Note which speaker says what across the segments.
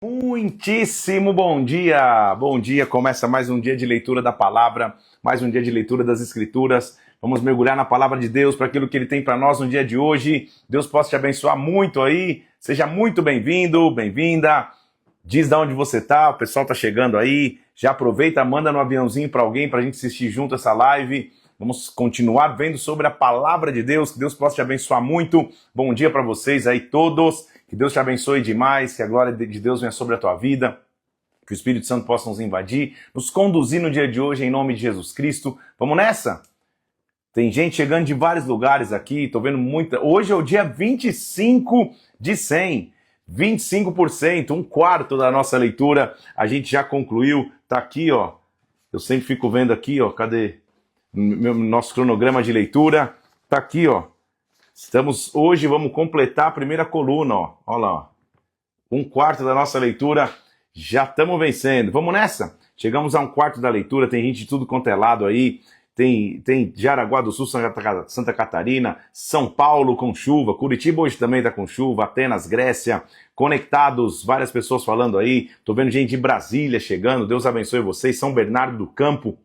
Speaker 1: Muitíssimo bom dia! Bom dia, começa mais um dia de leitura da palavra, mais um dia de leitura das escrituras. Vamos mergulhar na palavra de Deus para aquilo que Ele tem para nós no dia de hoje. Deus possa te abençoar muito aí. Seja muito bem-vindo, bem-vinda. Diz de onde você tá, o pessoal tá chegando aí. Já aproveita, manda no aviãozinho para alguém para a gente assistir junto essa live. Vamos continuar vendo sobre a palavra de Deus. Que Deus possa te abençoar muito. Bom dia para vocês aí todos. Que Deus te abençoe demais. Que a glória de Deus venha sobre a tua vida. Que o Espírito Santo possa nos invadir, nos conduzir no dia de hoje em nome de Jesus Cristo. Vamos nessa? Tem gente chegando de vários lugares aqui. Tô vendo muita. Hoje é o dia 25 de 100. 25%, um quarto da nossa leitura. A gente já concluiu. Tá aqui, ó. Eu sempre fico vendo aqui, ó. Cadê? Nosso cronograma de leitura tá aqui, ó. Hoje vamos completar a primeira coluna, ó. Olha lá, ó. Um quarto da nossa leitura, já estamos vencendo. Vamos nessa? Chegamos a um quarto da leitura, tem gente de tudo quanto é lado aí. Tem Jaraguá do Sul, Santa Catarina, São Paulo com chuva, Curitiba hoje também está com chuva, Atenas, Grécia, conectados, várias pessoas falando aí. Tô vendo gente de Brasília chegando, Deus abençoe vocês. São Bernardo do Campo,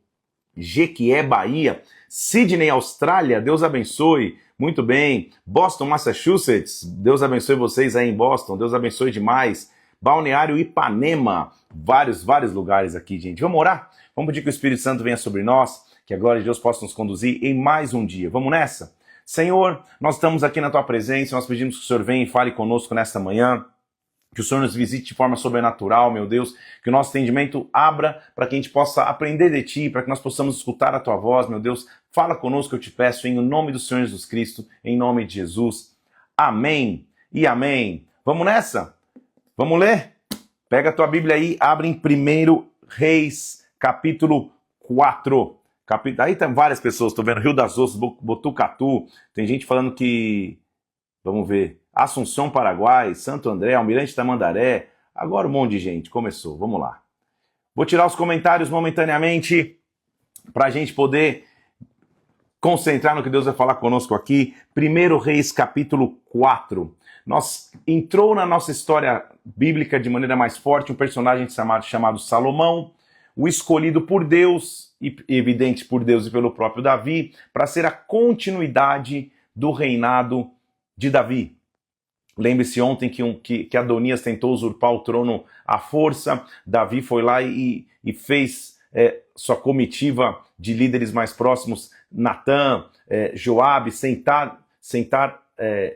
Speaker 1: Jequié, Bahia, Sydney, Austrália, Deus abençoe, muito bem. Boston, Massachusetts, Deus abençoe vocês aí em Boston, Deus abençoe demais. Balneário Ipanema, vários lugares aqui, gente. Vamos orar? Vamos pedir que o Espírito Santo venha sobre nós, que a glória de Deus possa nos conduzir em mais um dia. Vamos nessa? Senhor, nós estamos aqui na Tua presença, nós pedimos que o Senhor venha e fale conosco nesta manhã. Que o Senhor nos visite de forma sobrenatural, meu Deus, que o nosso entendimento abra para que a gente possa aprender de Ti, para que nós possamos escutar a Tua voz, meu Deus. Fala conosco, eu te peço, em nome do Senhor Jesus Cristo, em nome de Jesus. Amém e amém. Vamos nessa? Vamos ler? Pega a tua Bíblia aí, abre em 1 Reis, capítulo 4. Aí tem várias pessoas, estou vendo Rio das Ostras, Botucatu, tem gente falando que... Vamos ver. Assunção, Paraguai, Santo André, Almirante Tamandaré. Agora um monte de gente. Começou. Vamos lá. Vou tirar os comentários momentaneamente para a gente poder concentrar no que Deus vai falar conosco aqui. 1 Reis, capítulo 4. Entrou na nossa história bíblica de maneira mais forte um personagem chamado Salomão, o escolhido por Deus, e evidente por Deus e pelo próprio Davi, para ser a continuidade do reinado de Davi. Lembre-se ontem que Adonias tentou usurpar o trono à força. Davi foi lá e fez sua comitiva de líderes mais próximos, Natã, Joabe, sentar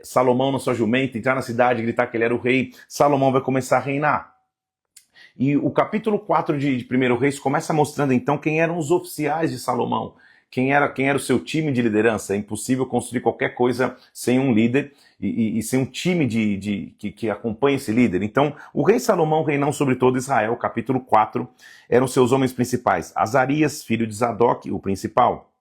Speaker 1: Salomão na sua jumenta, entrar na cidade, gritar que ele era o rei. Salomão vai começar a reinar. E o capítulo 4 de 1 Reis começa mostrando então quem eram os oficiais de Salomão, quem era o seu time de liderança. É impossível construir qualquer coisa sem um líder e sem um time que acompanhe esse líder. Então, o rei Salomão reinando sobre todo Israel, capítulo 4, eram seus homens principais. Azarias, filho de Zadok, o principal.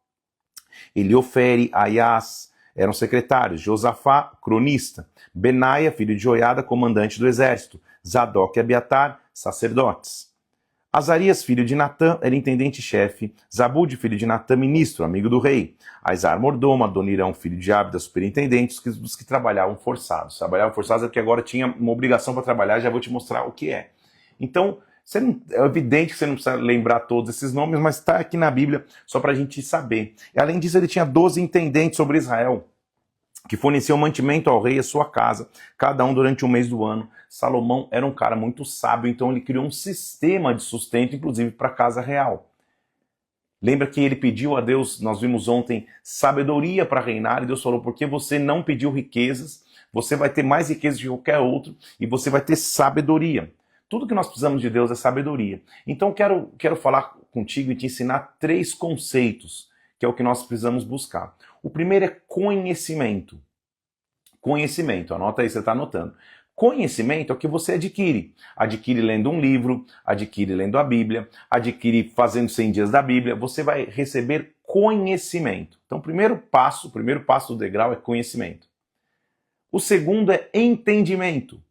Speaker 1: Eliofere, Aias, eram secretários. Josafá, cronista. Benaia, filho de Joiada, comandante do exército. Zadok e Abiatar, sacerdotes. Azarias, filho de Natã, era intendente-chefe. Zabude, filho de Natã, ministro, amigo do rei. Aizar, mordomo. Adonirão, filho de Abda, superintendente, dos que trabalhavam forçados. Trabalhavam forçados é porque agora tinha uma obrigação para trabalhar, já vou te mostrar o que é. Então, é evidente que você não precisa lembrar todos esses nomes, mas está aqui na Bíblia só para a gente saber. E, além disso, ele tinha 12 intendentes sobre Israel, que forneciam mantimento ao rei e à sua casa, cada um durante um mês do ano. Salomão era um cara muito sábio, então ele criou um sistema de sustento, inclusive para a casa real. Lembra que ele pediu a Deus, nós vimos ontem, sabedoria para reinar, e Deus falou, porque você não pediu riquezas, você vai ter mais riquezas que qualquer outro, e você vai ter sabedoria. Tudo que nós precisamos de Deus é sabedoria. Então quero falar contigo e te ensinar 3 conceitos, que é o que nós precisamos buscar. O primeiro é conhecimento. Conhecimento, anota aí, você está anotando. Conhecimento é o que você adquire. Adquire lendo um livro, adquire lendo a Bíblia, adquire fazendo 100 dias da Bíblia, você vai receber conhecimento. Então, o primeiro passo do degrau é conhecimento. O segundo é entendimento.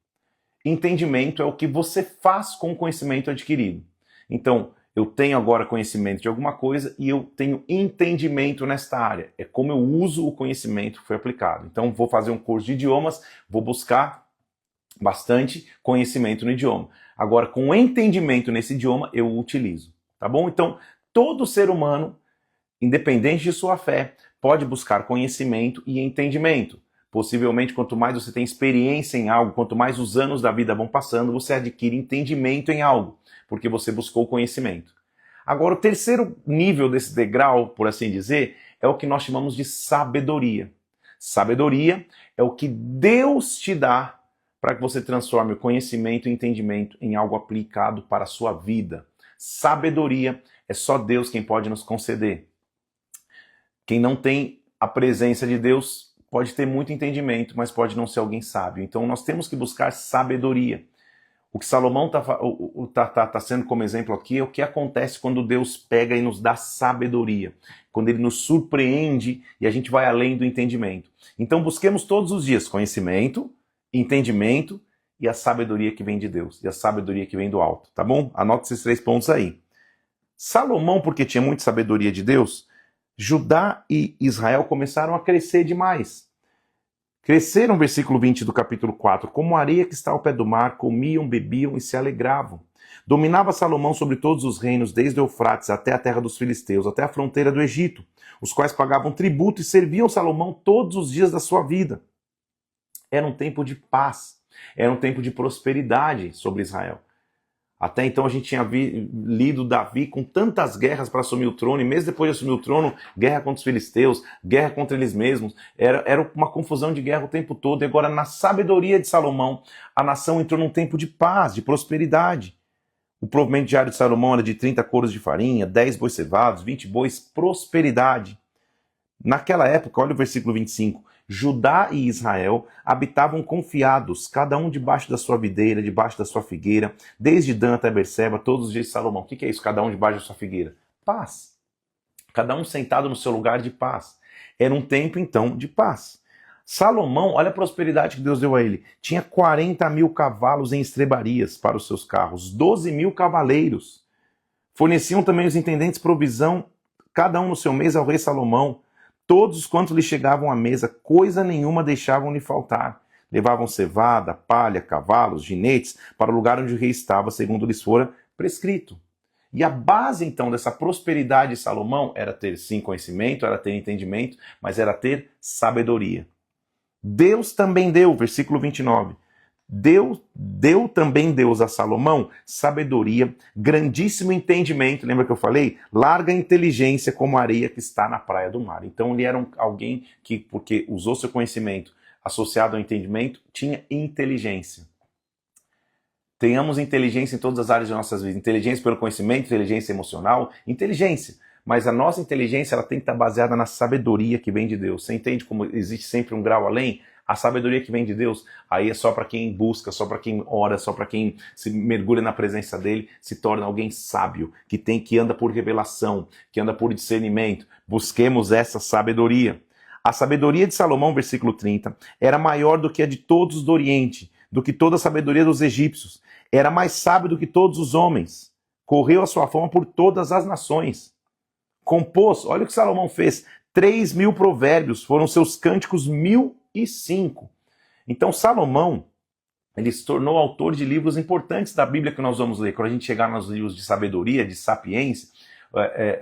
Speaker 1: Entendimento é o que você faz com o conhecimento adquirido. Então, eu tenho agora conhecimento de alguma coisa e eu tenho entendimento nesta área. É como eu uso o conhecimento que foi aplicado. Então, vou fazer um curso de idiomas, vou buscar bastante conhecimento no idioma. Agora, com entendimento nesse idioma, eu o utilizo, tá bom? Então, todo ser humano, independente de sua fé, pode buscar conhecimento e entendimento. Possivelmente, quanto mais você tem experiência em algo, quanto mais os anos da vida vão passando, você adquire entendimento em algo, porque você buscou conhecimento. Agora, o terceiro nível desse degrau, por assim dizer, é o que nós chamamos de sabedoria. Sabedoria é o que Deus te dá para que você transforme o conhecimento e entendimento em algo aplicado para a sua vida. Sabedoria é só Deus quem pode nos conceder. Quem não tem a presença de Deus pode ter muito entendimento, mas pode não ser alguém sábio. Então nós temos que buscar sabedoria. O que Salomão tá sendo como exemplo aqui é o que acontece quando Deus pega e nos dá sabedoria. Quando Ele nos surpreende e a gente vai além do entendimento. Então busquemos todos os dias conhecimento, entendimento e a sabedoria que vem de Deus. E a sabedoria que vem do alto, tá bom? Anota esses 3 pontos aí. Salomão, porque tinha muita sabedoria de Deus, Judá e Israel começaram a crescer demais. Cresceram, versículo 20 do capítulo 4, como a areia que está ao pé do mar, comiam, bebiam e se alegravam. Dominava Salomão sobre todos os reinos, desde o Eufrates até a terra dos filisteus, até a fronteira do Egito, os quais pagavam tributo e serviam Salomão todos os dias da sua vida. Era um tempo de paz, era um tempo de prosperidade sobre Israel. Até então a gente tinha lido Davi com tantas guerras para assumir o trono, e mesmo depois de assumir o trono, guerra contra os filisteus, guerra contra eles mesmos, era uma confusão de guerra o tempo todo. E agora, na sabedoria de Salomão, a nação entrou num tempo de paz, de prosperidade. O provimento diário de Salomão era de 30 coros de farinha, 10 bois cevados, 20 bois, prosperidade. Naquela época, olha o versículo 25, Judá e Israel habitavam confiados, cada um debaixo da sua videira, debaixo da sua figueira, desde Dan até Berseba, todos os dias de Salomão. O que é isso? Cada um debaixo da sua figueira? Paz. Cada um sentado no seu lugar de paz. Era um tempo, então, de paz. Salomão, olha a prosperidade que Deus deu a ele. Tinha 40.000 cavalos em estrebarias para os seus carros, 12.000 cavaleiros. Forneciam também os intendentes provisão, cada um no seu mês ao rei Salomão. Todos os quantos lhe chegavam à mesa, coisa nenhuma deixavam lhe faltar. Levavam cevada, palha, cavalos, ginetes para o lugar onde o rei estava, segundo lhes fora prescrito. E a base, então, dessa prosperidade de Salomão era ter, sim, conhecimento, era ter entendimento, mas era ter sabedoria. Deus também deu, versículo 29, deu também Deus a Salomão sabedoria, grandíssimo entendimento, lembra que eu falei? Larga inteligência como a areia que está na praia do mar. Então ele era alguém que, porque usou seu conhecimento associado ao entendimento, tinha inteligência. Tenhamos inteligência em todas as áreas de nossas vidas. Inteligência pelo conhecimento, inteligência emocional, inteligência. Mas a nossa inteligência ela tem que estar baseada na sabedoria que vem de Deus. Você entende como existe sempre um grau além? A sabedoria que vem de Deus, aí é só para quem busca, só para quem ora, só para quem se mergulha na presença dele, se torna alguém sábio, que anda por revelação, que anda por discernimento. Busquemos essa sabedoria. A sabedoria de Salomão, versículo 30, era maior do que a de todos do Oriente, do que toda a sabedoria dos egípcios. Era mais sábio do que todos os homens. Correu a sua fama por todas as nações. Compôs, olha o que Salomão fez, 3.000 provérbios, foram seus cânticos 1.005. Então Salomão, ele se tornou autor de livros importantes da Bíblia que nós vamos ler. Quando a gente chegar nos livros de sabedoria, de sapiência,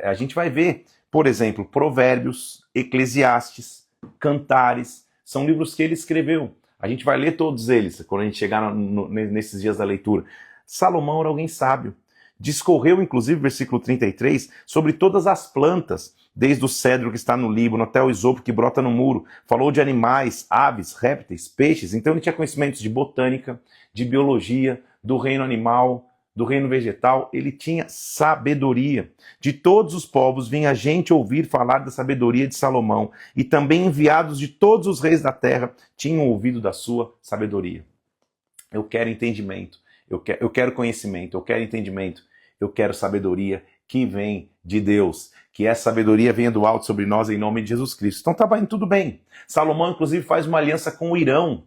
Speaker 1: a gente vai ver, por exemplo, Provérbios, Eclesiastes, Cantares, são livros que ele escreveu. A gente vai ler todos eles quando a gente chegar nesses dias da leitura. Salomão era alguém sábio. Discorreu, inclusive, versículo 33, sobre todas as plantas, desde o cedro que está no Líbano até o isopo que brota no muro. Falou de animais, aves, répteis, peixes. Então ele tinha conhecimentos de botânica, de biologia, do reino animal, do reino vegetal. Ele tinha sabedoria. De todos os povos vinha gente ouvir falar da sabedoria de Salomão. E também enviados de todos os reis da terra tinham ouvido da sua sabedoria. Eu quero entendimento. Eu quero conhecimento. Eu quero entendimento. Eu quero sabedoria que vem de Deus. Que essa sabedoria venha do alto sobre nós em nome de Jesus Cristo. Então estava indo tudo bem. Salomão, inclusive, faz uma aliança com o Irão.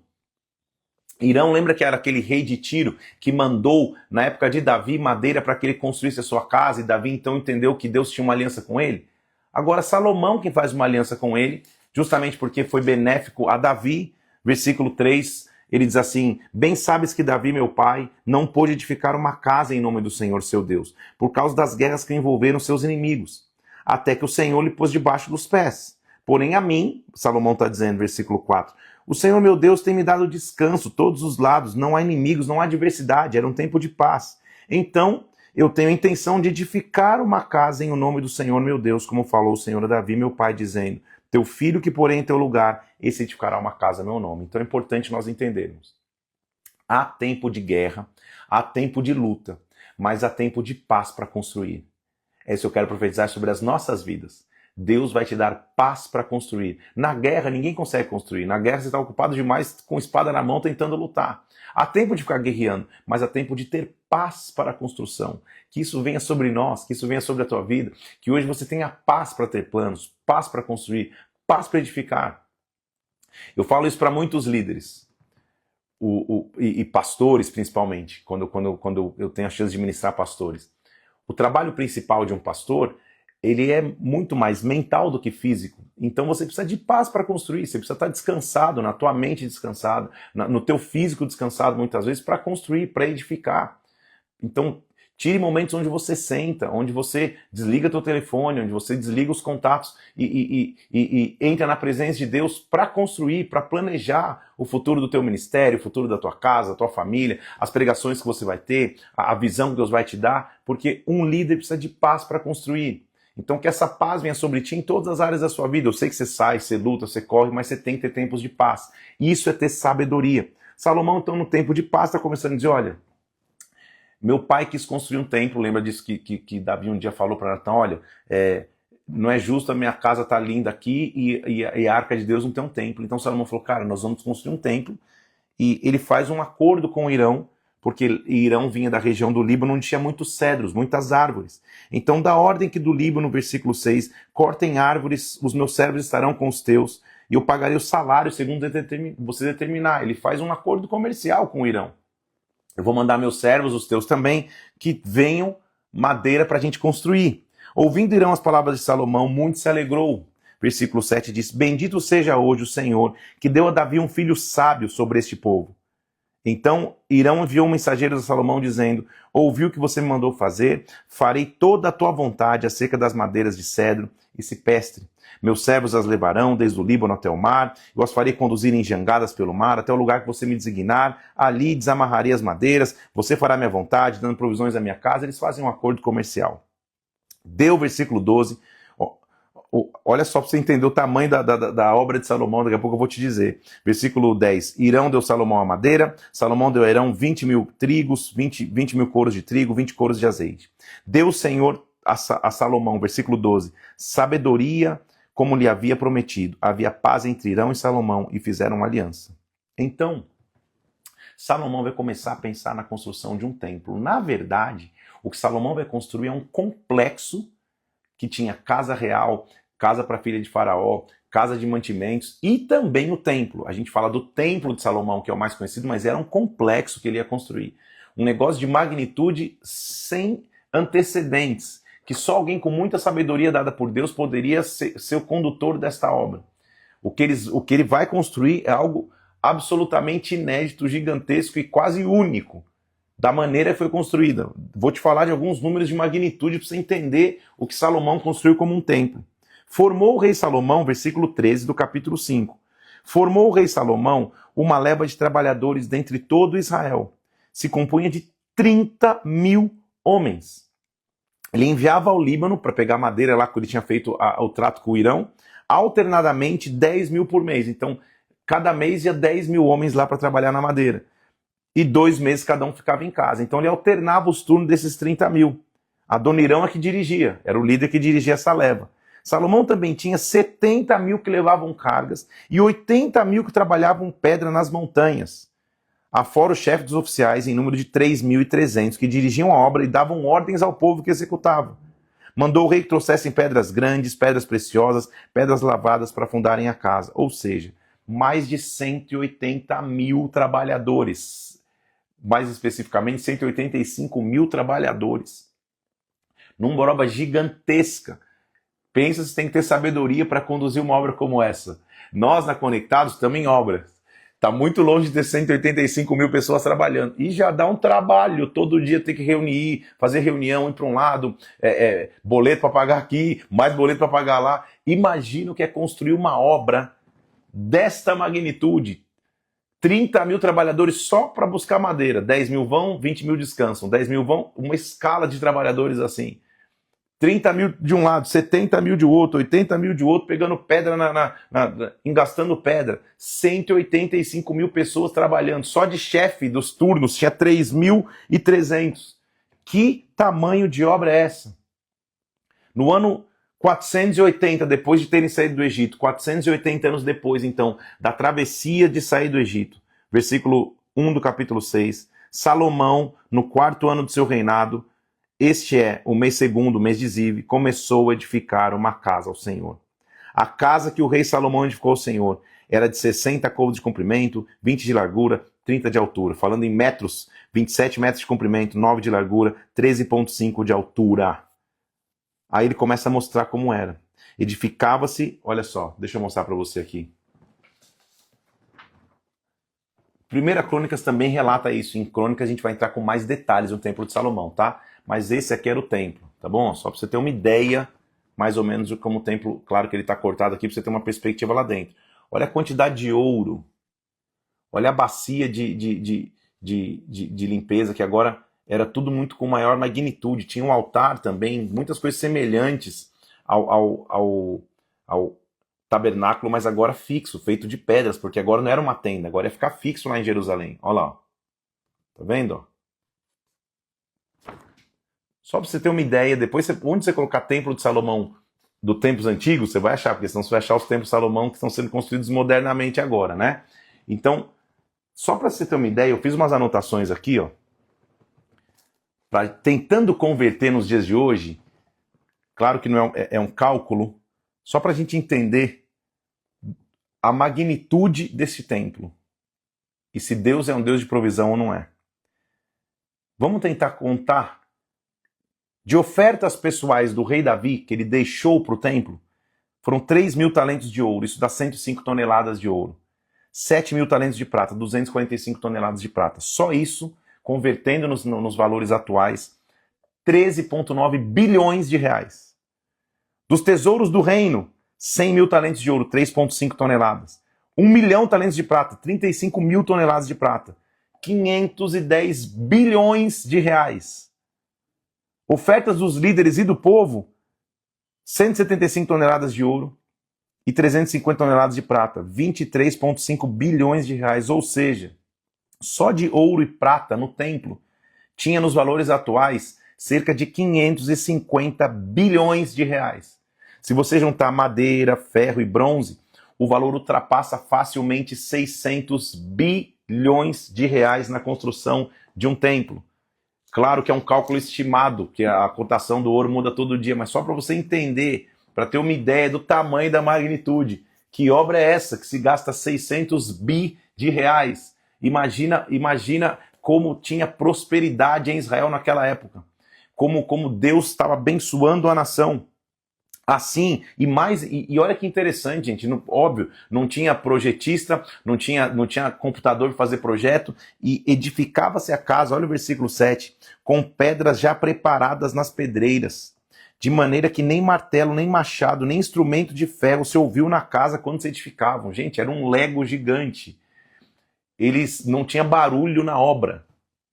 Speaker 1: Irão, lembra que era aquele rei de Tiro que mandou, na época de Davi, madeira para que ele construísse a sua casa, e Davi então entendeu que Deus tinha uma aliança com ele? Agora Salomão quem faz uma aliança com ele, justamente porque foi benéfico a Davi. Versículo 3, ele diz assim: bem sabes que Davi, meu pai, não pôde edificar uma casa em nome do Senhor seu Deus, por causa das guerras que envolveram seus inimigos, até que o Senhor lhe pôs debaixo dos pés. Porém a mim, Salomão está dizendo, versículo 4, o Senhor meu Deus tem me dado descanso, todos os lados, não há inimigos, não há adversidade, era um tempo de paz. Então eu tenho a intenção de edificar uma casa em o nome do Senhor meu Deus, como falou o Senhor a Davi, meu pai, dizendo: teu filho que porém em teu lugar, esse edificará uma casa a meu nome. Então é importante nós entendermos. Há tempo de guerra, há tempo de luta, mas há tempo de paz para construir. É isso que eu quero profetizar sobre as nossas vidas. Deus vai te dar paz para construir. Na guerra, ninguém consegue construir. Na guerra, você está ocupado demais com espada na mão tentando lutar. Há tempo de ficar guerreando, mas há tempo de ter paz para a construção. Que isso venha sobre nós, que isso venha sobre a tua vida. Que hoje você tenha paz para ter planos, paz para construir, paz para edificar. Eu falo isso para muitos líderes. E pastores, principalmente, quando eu tenho a chance de ministrar pastores. O trabalho principal de um pastor, ele é muito mais mental do que físico. Então você precisa de paz para construir, você precisa estar descansado, na tua mente descansado, no teu físico descansado muitas vezes, para construir, para edificar. Então tire momentos onde você senta, onde você desliga teu telefone, onde você desliga os contatos e entra na presença de Deus para construir, para planejar o futuro do teu ministério, o futuro da tua casa, da tua família, as pregações que você vai ter, a visão que Deus vai te dar, porque um líder precisa de paz para construir. Então que essa paz venha sobre ti em todas as áreas da sua vida. Eu sei que você sai, você luta, você corre, mas você tem que ter tempos de paz. Isso é ter sabedoria. Salomão, então, no tempo de paz, está começando a dizer: olha, meu pai quis construir um templo. Lembra disso que Davi um dia falou para Natã: olha, não é justo a minha casa estar linda aqui e a arca de Deus não ter um templo. Então Salomão falou: cara, nós vamos construir um templo. E ele faz um acordo com Irão, porque Irão vinha da região do Líbano, onde tinha muitos cedros, muitas árvores. Então, da ordem que do Líbano, versículo 6, cortem árvores, os meus servos estarão com os teus, e eu pagarei o salário segundo você determinar. Ele faz um acordo comercial com o Irão. Eu vou mandar meus servos, os teus também, que venham madeira para a gente construir. Ouvindo Irão as palavras de Salomão, muito se alegrou. Versículo 7 diz: bendito seja hoje o Senhor, que deu a Davi um filho sábio sobre este povo. Então Irão enviou mensageiros a Salomão dizendo: ouvi o que você me mandou fazer, farei toda a tua vontade acerca das madeiras de cedro e cipestre. Meus servos as levarão desde o Líbano até o mar, eu as farei conduzir em jangadas pelo mar até o lugar que você me designar, ali desamarrarei as madeiras, você fará minha vontade, dando provisões à minha casa. Eles fazem um acordo comercial. Deu versículo 12, olha só para você entender o tamanho da obra de Salomão, daqui a pouco eu vou te dizer. Versículo 10, Irão deu Salomão a madeira, Salomão deu a Irão 20 mil trigos, 20 mil coros de trigo, 20 coros de azeite. Deu o Senhor a Salomão, versículo 12, sabedoria como lhe havia prometido. Havia paz entre Irão e Salomão e fizeram uma aliança. Então, Salomão vai começar a pensar na construção de um templo. Na verdade, o que Salomão vai construir é um complexo que tinha casa real, casa para a filha de Faraó, casa de mantimentos e também o templo. A gente fala do templo de Salomão, que é o mais conhecido, mas era um complexo que ele ia construir. Um negócio de magnitude sem antecedentes, que só alguém com muita sabedoria dada por Deus poderia ser o condutor desta obra. O que ele vai construir é algo absolutamente inédito, gigantesco e quase único, da maneira que foi construída. Vou te falar de alguns números de magnitude para você entender o que Salomão construiu como um templo. Formou o rei Salomão, versículo 13 do capítulo 5. Formou o rei Salomão uma leva de trabalhadores dentre todo Israel. Se compunha de 30 mil homens. Ele enviava ao Líbano para pegar madeira lá que ele tinha feito o trato com o Irão, alternadamente 10 mil por mês. Então, cada mês ia 10 mil homens lá para trabalhar na madeira. E 2 meses cada um ficava em casa. Então ele alternava os turnos desses 30 mil. A dona Irão é que dirigia, era o líder que dirigia essa leva. Salomão também tinha 70 mil que levavam cargas e 80 mil que trabalhavam pedra nas montanhas. Afora o chefe dos oficiais, em número de 3.300, que dirigiam a obra e davam ordens ao povo que executava. Mandou o rei que trouxessem pedras grandes, pedras preciosas, pedras lavadas para fundarem a casa. Ou seja, mais de 180 mil trabalhadores. Mais especificamente, 185 mil trabalhadores. Numa obra gigantesca. Pensa se tem que ter sabedoria para conduzir uma obra como essa. Nós, na Conectados, estamos em obras. Tá muito longe de ter 185 mil pessoas trabalhando. E já dá um trabalho todo dia ter que reunir, fazer reunião, ir para um lado, boleto para pagar aqui, mais boleto para pagar lá. Imagina o que é construir uma obra desta magnitude. 30 mil trabalhadores só para buscar madeira. 10 mil vão, 20 mil descansam. 10 mil vão, uma escala de trabalhadores assim. 30 mil de um lado, 70 mil de outro, 80 mil de outro, pegando pedra, engastando pedra. 185 mil pessoas trabalhando. Só de chefe dos turnos tinha 3.300. Que tamanho de obra é essa? No ano 480, depois de terem saído do Egito, 480 anos depois, então, da travessia de sair do Egito, versículo 1 do capítulo 6, Salomão, no 4º ano do seu reinado, este é o mês segundo, o mês de Ziv, começou a edificar uma casa ao Senhor. A casa que o rei Salomão edificou ao Senhor era de 60 côvados de comprimento, 20 de largura, 30 de altura. Falando em metros, 27 metros de comprimento, 9 de largura, 13,5 de altura. Aí ele começa a mostrar como era. Edificava-se, olha só, deixa eu mostrar para você aqui. 1 Crônicas também relata isso. Em Crônicas a gente vai entrar com mais detalhes no Templo de Salomão, tá? Mas esse aqui era o templo, tá bom? Só para você ter uma ideia, mais ou menos, de como o templo, claro que ele está cortado aqui, para você ter uma perspectiva lá dentro. Olha a quantidade de ouro. Olha a bacia de limpeza, que agora era tudo muito com maior magnitude. Tinha um altar também, muitas coisas semelhantes ao tabernáculo, mas agora fixo, feito de pedras, porque agora não era uma tenda, agora ia ficar fixo lá em Jerusalém. Olha lá. Tá vendo? Só para você ter uma ideia, depois, onde você colocar Templo de Salomão do tempos antigos, você vai achar, porque senão você vai achar os templos de Salomão que estão sendo construídos modernamente agora, né? Então, só para você ter uma ideia, eu fiz umas anotações aqui, ó, tentando converter nos dias de hoje. Claro que não é um cálculo, só para a gente entender a magnitude desse templo. E se Deus é um Deus de provisão ou não é. Vamos tentar contar de ofertas pessoais do rei Davi, que ele deixou para o templo, foram 3.000 talentos de ouro, isso dá 105 toneladas de ouro. 7.000 talentos de prata, 245 toneladas de prata. Só isso, convertendo nos valores atuais, 13,9 bilhões de reais. Dos tesouros do reino, 100.000 talentos de ouro, 3,5 toneladas. 1 milhão talentos de prata, 35.000 toneladas de prata. 510 bilhões de reais. Ofertas dos líderes e do povo, 175 toneladas de ouro e 350 toneladas de prata, 23,5 bilhões de reais. Ou seja, só de ouro e prata no templo tinha nos valores atuais cerca de 550 bilhões de reais. Se você juntar madeira, ferro e bronze, o valor ultrapassa facilmente 600 bilhões de reais na construção de um templo. Claro que é um cálculo estimado, que a cotação do ouro muda todo dia, mas só para você entender, para ter uma ideia do tamanho da magnitude. Que obra é essa que se gasta 600 bi de reais? Imagina como tinha prosperidade em Israel naquela época. Como Deus estava abençoando a nação. Assim, e olha que interessante, gente, óbvio, não tinha projetista, não tinha computador para fazer projeto, e edificava-se a casa, olha o versículo 7, com pedras já preparadas nas pedreiras, de maneira que nem martelo, nem machado, nem instrumento de ferro se ouviu na casa quando se edificavam. Gente, era um Lego gigante. Eles não tinha barulho na obra.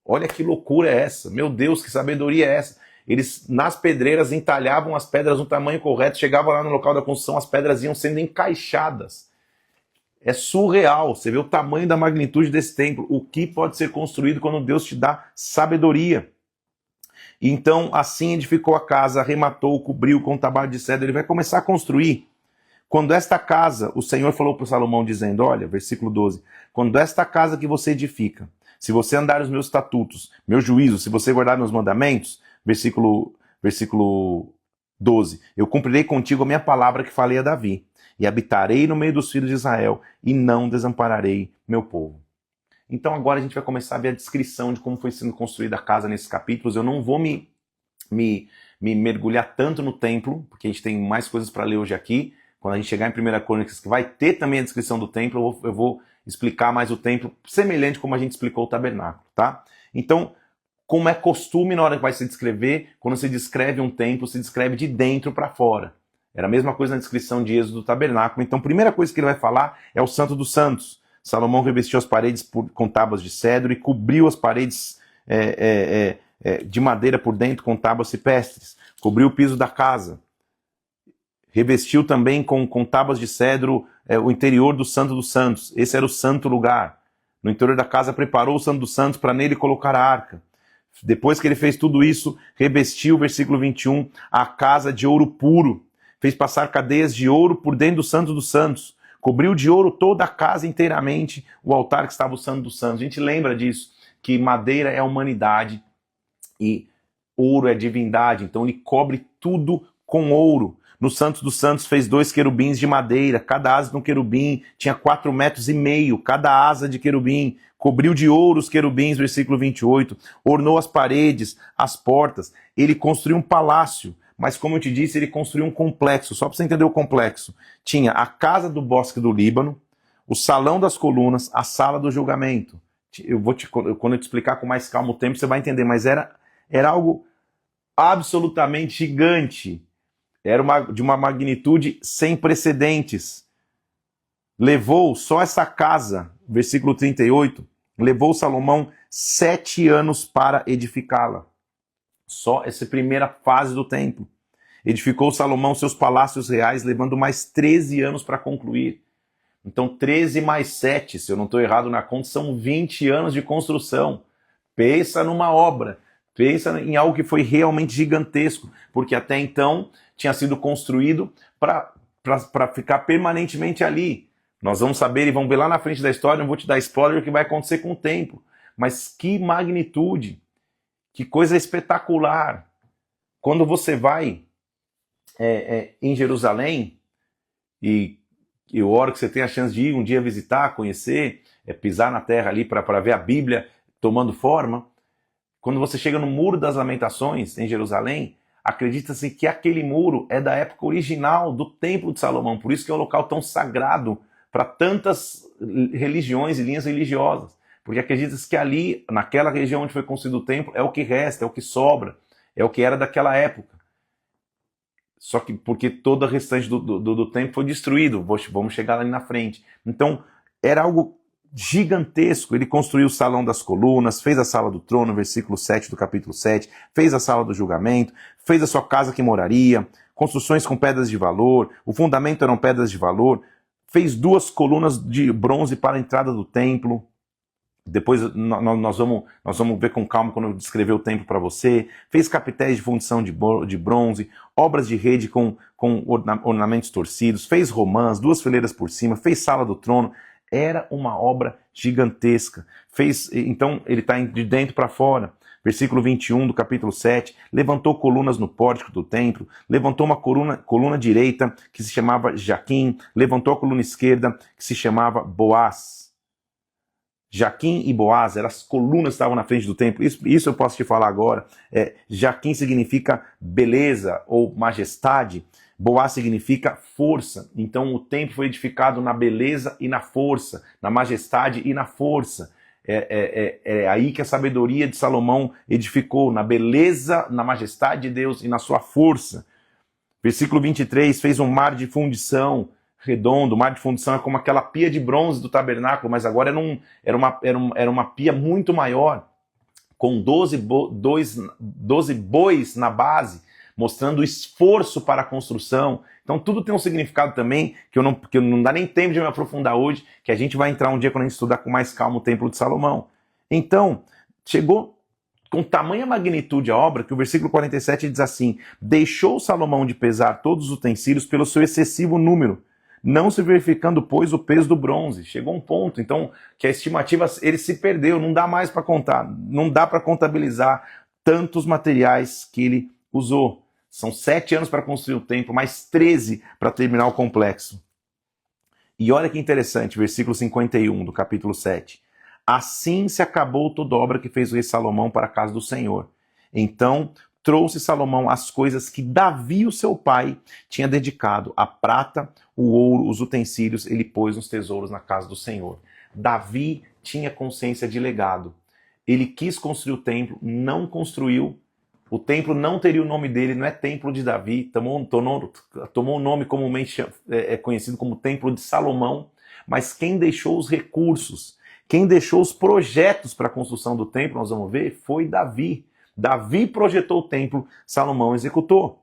Speaker 1: Olha que loucura é essa, meu Deus, que sabedoria é essa. Eles, nas pedreiras, entalhavam as pedras no tamanho correto, chegavam lá no local da construção, as pedras iam sendo encaixadas. É surreal, você vê o tamanho da magnitude desse templo, o que pode ser construído quando Deus te dá sabedoria. Então, assim edificou a casa, arrematou, cobriu com tabaco de cedro, ele vai começar a construir. Quando esta casa, o Senhor falou para Salomão dizendo, olha, versículo 12, quando esta casa que você edifica, se você andar os meus estatutos, meus juízos, se você guardar meus mandamentos, versículo 12. Eu cumprirei contigo a minha palavra que falei a Davi, e habitarei no meio dos filhos de Israel, e não desampararei meu povo. Então agora a gente vai começar a ver a descrição de como foi sendo construída a casa nesses capítulos. Eu não vou me mergulhar tanto no templo, porque a gente tem mais coisas para ler hoje aqui. Quando a gente chegar em 1 Crônicas, que vai ter também a descrição do templo, eu vou explicar mais o templo, semelhante como a gente explicou o tabernáculo, tá? Então, como é costume na hora que vai se descrever, quando se descreve um templo, se descreve de dentro para fora. Era a mesma coisa na descrição de Êxodo do tabernáculo. Então, a primeira coisa que ele vai falar é o Santo dos Santos. Salomão revestiu as paredes com tábuas de cedro e cobriu as paredes de madeira por dentro com tábuas cipestres. Cobriu o piso da casa. Revestiu também com tábuas de cedro o interior do Santo dos Santos. Esse era o santo lugar. No interior da casa preparou o Santo dos Santos para nele colocar a arca. Depois que ele fez tudo isso, revestiu, versículo 21, a casa de ouro puro. Fez passar cadeias de ouro por dentro do Santo dos Santos. Cobriu de ouro toda a casa inteiramente, o altar que estava o Santo dos Santos. A gente lembra disso, que madeira é a humanidade e ouro é divindade. Então ele cobre tudo com ouro. No Santo dos Santos fez 2 querubins de madeira. Cada asa de um querubim tinha 4,5 metros. Cada asa de querubim. Cobriu de ouro os querubins, versículo 28. Ornou as paredes, as portas. Ele construiu um palácio. Mas como eu te disse, ele construiu um complexo. Só para você entender o complexo. Tinha a casa do bosque do Líbano, o salão das colunas, a sala do julgamento. Quando eu te explicar com mais calma o tempo, você vai entender. Mas era algo absolutamente gigante. Era de uma magnitude sem precedentes. Levou só essa casa, versículo 38, levou Salomão 7 anos para edificá-la. Só essa primeira fase do templo. Edificou Salomão seus palácios reais, levando mais 13 anos para concluir. Então 13 mais 7, se eu não estou errado na conta, são 20 anos de construção. Pensa numa obra. Pensa em algo que foi realmente gigantesco, porque até então tinha sido construído para ficar permanentemente ali. Nós vamos saber e vamos ver lá na frente da história, não vou te dar spoiler, o que vai acontecer com o templo. Mas que magnitude, que coisa espetacular. Quando você vai em Jerusalém, e eu oro que você tenha a chance de ir um dia visitar, conhecer, pisar na terra ali para ver a Bíblia tomando forma. Quando você chega no Muro das Lamentações, em Jerusalém, acredita-se que aquele muro é da época original do Templo de Salomão. Por isso que é um local tão sagrado para tantas religiões e linhas religiosas. Porque acredita-se que ali, naquela região onde foi construído o templo, é o que resta, é o que sobra, é o que era daquela época. Só que porque todo o restante do templo foi destruído. Vamos chegar ali na frente. Então, era algo gigantesco. Ele construiu o salão das colunas, fez a sala do trono, versículo 7 do capítulo 7, fez a sala do julgamento, fez a sua casa que moraria, construções com pedras de valor, o fundamento eram pedras de valor, fez 2 colunas de bronze para a entrada do templo. Depois nós vamos ver com calma quando eu descrever o templo para você. Fez capitéis de fundição de bronze, obras de rede com ornamentos torcidos, fez romãs, 2 fileiras por cima, fez sala do trono. Era uma obra gigantesca. Então ele está de dentro para fora. Versículo 21 do capítulo 7. Levantou colunas no pórtico do templo. Levantou uma coluna direita que se chamava Jaquim. Levantou a coluna esquerda que se chamava Boaz. Jaquim e Boaz eram as colunas que estavam na frente do templo. Isso eu posso te falar agora. Jaquim significa beleza ou majestade. Boaz significa força. Então o templo foi edificado na beleza e na força, na majestade e na força. É aí que a sabedoria de Salomão edificou, na beleza, na majestade de Deus e na sua força. Versículo 23, fez um mar de fundição redondo. O mar de fundição é como aquela pia de bronze do tabernáculo, mas agora era uma pia muito maior, com 12 bois na base, mostrando o esforço para a construção. Então tudo tem um significado também, que não dá nem tempo de me aprofundar hoje, que a gente vai entrar um dia quando a gente estudar com mais calma o Templo de Salomão. Então, chegou com tamanha magnitude a obra, que o versículo 47 diz assim: deixou Salomão de pesar todos os utensílios pelo seu excessivo número, não se verificando, pois, o peso do bronze. Chegou um ponto, então, que a estimativa, ele se perdeu, não dá mais para contar, não dá para contabilizar tantos materiais que ele usou. São 7 anos para construir o templo, mais 13 para terminar o complexo. E olha que interessante, versículo 51 do capítulo 7. Assim se acabou toda obra que fez o rei Salomão para a casa do Senhor. Então trouxe Salomão as coisas que Davi, o seu pai, tinha dedicado: a prata, o ouro, os utensílios, ele pôs nos tesouros na casa do Senhor. Davi tinha consciência de legado. Ele quis construir o templo, não construiu. O templo não teria o nome dele, não é Templo de Davi, tomou o nome comumente conhecido como Templo de Salomão, mas quem deixou os recursos, quem deixou os projetos para a construção do templo, nós vamos ver, foi Davi. Davi projetou o templo, Salomão executou.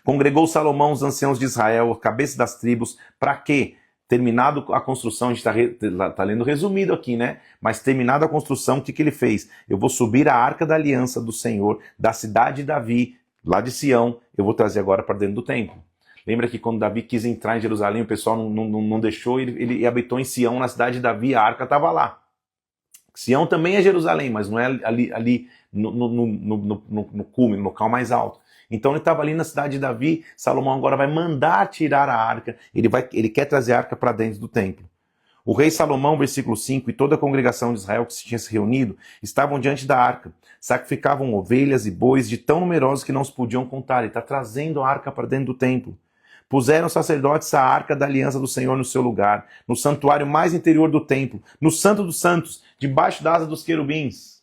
Speaker 1: Congregou Salomão os anciãos de Israel, cabeças das tribos, para quê? Terminado a construção, a gente está lendo resumido aqui, né? Mas terminada a construção, o que ele fez? Eu vou subir a arca da aliança do Senhor, da cidade de Davi, lá de Sião, eu vou trazer agora para dentro do templo. Lembra que quando Davi quis entrar em Jerusalém, o pessoal não deixou, ele habitou em Sião, na cidade de Davi, a arca estava lá. Sião também é Jerusalém, mas não é ali no cume, no local mais alto. Então ele estava ali na cidade de Davi, Salomão agora vai mandar tirar a arca, ele quer trazer a arca para dentro do templo. O rei Salomão, versículo 5, e toda a congregação de Israel que se tinha se reunido, estavam diante da arca, sacrificavam ovelhas e bois de tão numerosos que não se podiam contar. Ele está trazendo a arca para dentro do templo. Puseram os sacerdotes a arca da aliança do Senhor no seu lugar, no santuário mais interior do templo, no santo dos santos, debaixo da asa dos querubins.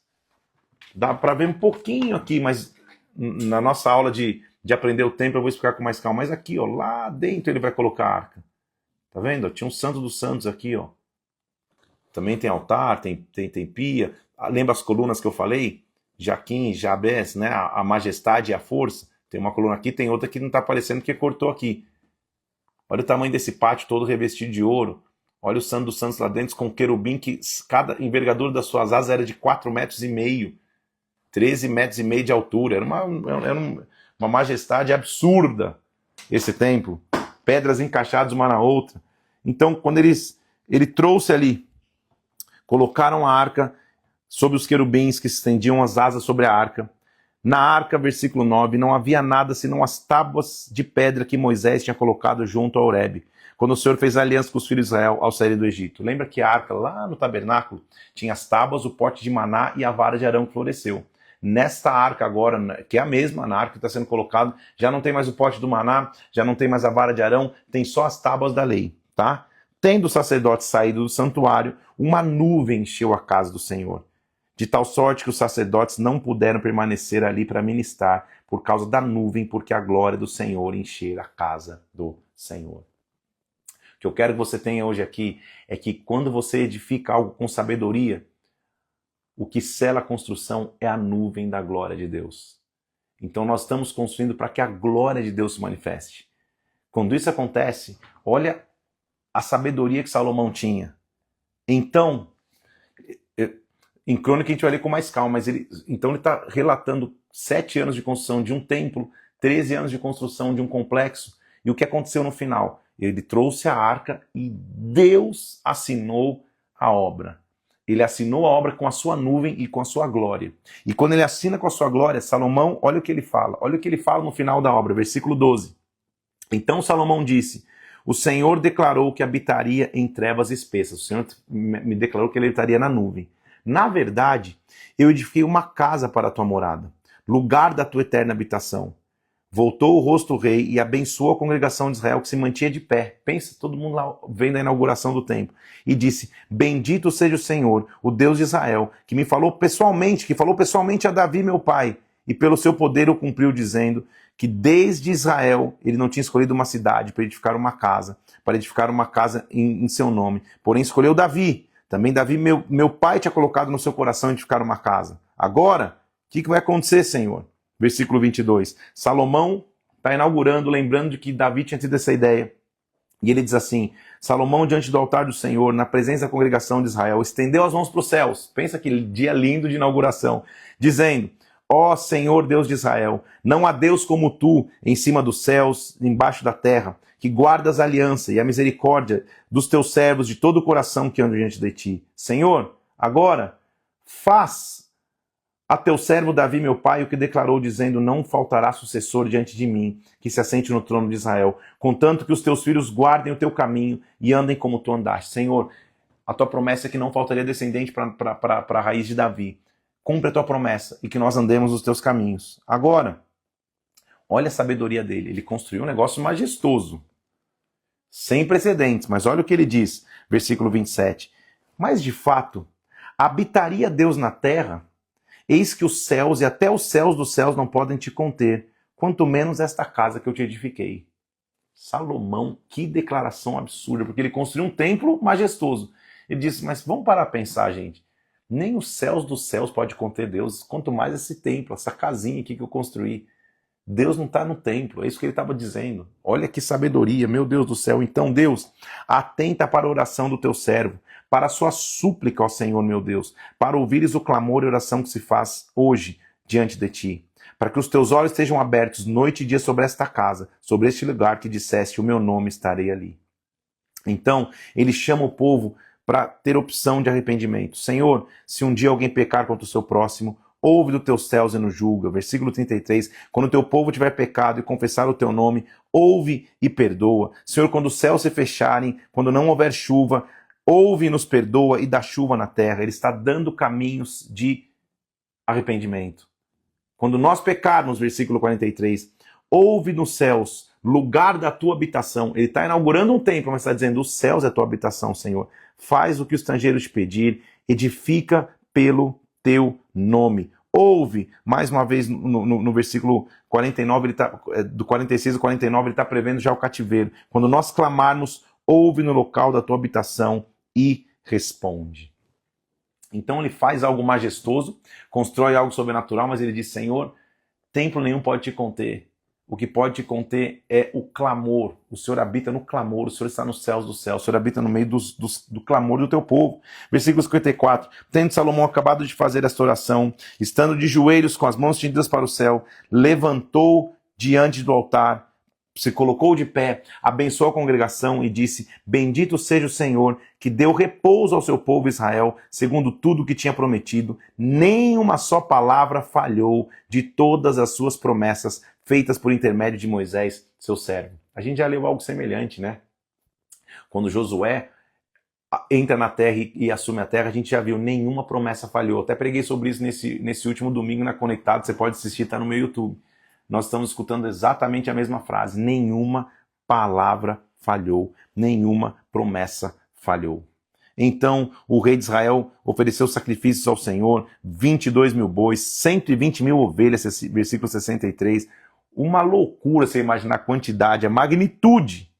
Speaker 1: Dá para ver um pouquinho aqui, mas na nossa aula de aprender o templo eu vou explicar com mais calma. Mas aqui, ó, lá dentro ele vai colocar a arca. Tá vendo? Tinha um santo dos santos aqui, ó. Também tem altar, tem pia. Lembra as colunas que eu falei? Jaquim, Jabés, né? A majestade e a força. Tem uma coluna aqui, tem outra que não está aparecendo porque cortou aqui. Olha o tamanho desse pátio todo revestido de ouro. Olha o santo dos santos lá dentro com querubim que cada envergadura das suas asas era de 4,5 metros. 13,5 metros de altura. Era uma majestade absurda esse templo. Pedras encaixadas uma na outra. Então, quando ele trouxe ali, colocaram a arca sobre os querubins que estendiam as asas sobre a arca. Na arca, versículo 9, não havia nada senão as tábuas de pedra que Moisés tinha colocado junto a Horebe, quando o Senhor fez aliança com os filhos de Israel ao sair do Egito. Lembra que a arca lá no tabernáculo tinha as tábuas, o pote de maná e a vara de Arão que floresceu. Nesta arca agora, que é a mesma, na arca que está sendo colocado, já não tem mais o pote do maná, já não tem mais a vara de Arão, tem só as tábuas da lei, tá? Tendo o sacerdote saído do santuário, uma nuvem encheu a casa do Senhor, de tal sorte que os sacerdotes não puderam permanecer ali para ministrar por causa da nuvem, porque a glória do Senhor encher a casa do Senhor. O que eu quero que você tenha hoje aqui é que quando você edifica algo com sabedoria, o que sela a construção é a nuvem da glória de Deus. Então nós estamos construindo para que a glória de Deus se manifeste. Quando isso acontece, olha a sabedoria que Salomão tinha. Então, em Crônica a gente vai ler com mais calma, mas ele está relatando 7 anos de construção de um templo, 13 anos de construção de um complexo, e o que aconteceu no final? Ele trouxe a arca e Deus assinou a obra. Ele assinou a obra com a sua nuvem e com a sua glória. E quando ele assina com a sua glória, Salomão, olha o que ele fala. Olha o que ele fala no final da obra, versículo 12. Então Salomão disse, o Senhor declarou que habitaria em trevas espessas. O Senhor me declarou que ele habitaria na nuvem. Na verdade, eu edifiquei uma casa para a tua morada, lugar da tua eterna habitação. Voltou o rosto do rei e abençoou a congregação de Israel que se mantinha de pé. Pensa, todo mundo lá vendo a inauguração do templo. E disse, bendito seja o Senhor, o Deus de Israel, que falou pessoalmente a Davi, meu pai. E pelo seu poder o cumpriu, dizendo que desde Israel ele não tinha escolhido uma cidade para edificar uma casa em seu nome. Porém escolheu Davi. Também Davi, meu pai, tinha colocado no seu coração edificar uma casa. Agora, o que vai acontecer, Senhor? Versículo 22. Salomão está inaugurando, lembrando de que Davi tinha tido essa ideia. E ele diz assim, Salomão diante do altar do Senhor, na presença da congregação de Israel, estendeu as mãos para os céus. Pensa que dia lindo de inauguração. Dizendo, ó Senhor Deus de Israel, não há Deus como tu, em cima dos céus, embaixo da terra, que guardas a aliança e a misericórdia dos teus servos de todo o coração que andam diante de ti. Senhor, agora, faz a teu servo Davi, meu pai, o que declarou, dizendo, não faltará sucessor diante de mim, que se assente no trono de Israel, contanto que os teus filhos guardem o teu caminho e andem como tu andaste. Senhor, a tua promessa é que não faltaria descendente para a raiz de Davi. Cumpre a tua promessa e que nós andemos os teus caminhos. Agora, olha a sabedoria dele. Ele construiu um negócio majestoso, sem precedentes, mas olha o que ele diz, versículo 27. Mas de fato, habitaria Deus na terra? Eis que os céus e até os céus dos céus não podem te conter, quanto menos esta casa que eu te edifiquei. Salomão, que declaração absurda, porque ele construiu um templo majestoso. Ele disse, mas vamos parar a pensar, gente. Nem os céus dos céus pode conter Deus, quanto mais esse templo, essa casinha aqui que eu construí. Deus não está no templo, é isso que ele estava dizendo. Olha que sabedoria, meu Deus do céu. Então, Deus, atenta para a oração do teu servo, para a sua súplica ao Senhor, meu Deus, para ouvires o clamor e oração que se faz hoje diante de ti. Para que os teus olhos estejam abertos noite e dia sobre esta casa, sobre este lugar que disseste, o meu nome estarei ali. Então, ele chama o povo para ter opção de arrependimento. Senhor, se um dia alguém pecar contra o seu próximo, ouve dos teus céus e nos julga. Versículo 33, quando o teu povo tiver pecado e confessar o teu nome, ouve e perdoa. Senhor, quando os céus se fecharem, quando não houver chuva, ouve e nos perdoa e dá chuva na terra. Ele está dando caminhos de arrependimento. Quando nós pecarmos, versículo 43, ouve nos céus, lugar da tua habitação. Ele está inaugurando um templo, mas está dizendo, os céus é a tua habitação, Senhor. Faz o que o estrangeiro te pedir, edifica pelo teu nome. Ouve, mais uma vez no versículo 49, do 46 ao 49, ele está prevendo já o cativeiro. Quando nós clamarmos, ouve no local da tua habitação e responde. Então ele faz algo majestoso, constrói algo sobrenatural, mas ele diz, Senhor, templo nenhum pode te conter. O que pode te conter é o clamor. O Senhor habita no clamor, o Senhor está nos céus do céu, o Senhor habita no meio do clamor do teu povo. Versículo 54. Tendo Salomão acabado de fazer esta oração, estando de joelhos com as mãos estendidas para o céu, levantou diante do altar, se colocou de pé, abençoou a congregação e disse, bendito seja o Senhor, que deu repouso ao seu povo Israel, segundo tudo o que tinha prometido. Nem uma só palavra falhou de todas as suas promessas feitas por intermédio de Moisés, seu servo. A gente já leu algo semelhante, né? Quando Josué entra na terra e assume a terra, a gente já viu, nenhuma promessa falhou. Até preguei sobre isso nesse último domingo na Conectado, você pode assistir, está no meu YouTube. Nós estamos escutando exatamente a mesma frase. Nenhuma palavra falhou, nenhuma promessa falhou. Então o rei de Israel ofereceu sacrifícios ao Senhor, 22 mil bois, 120 mil ovelhas, versículo 63. Uma loucura você imaginar a quantidade, a magnitude.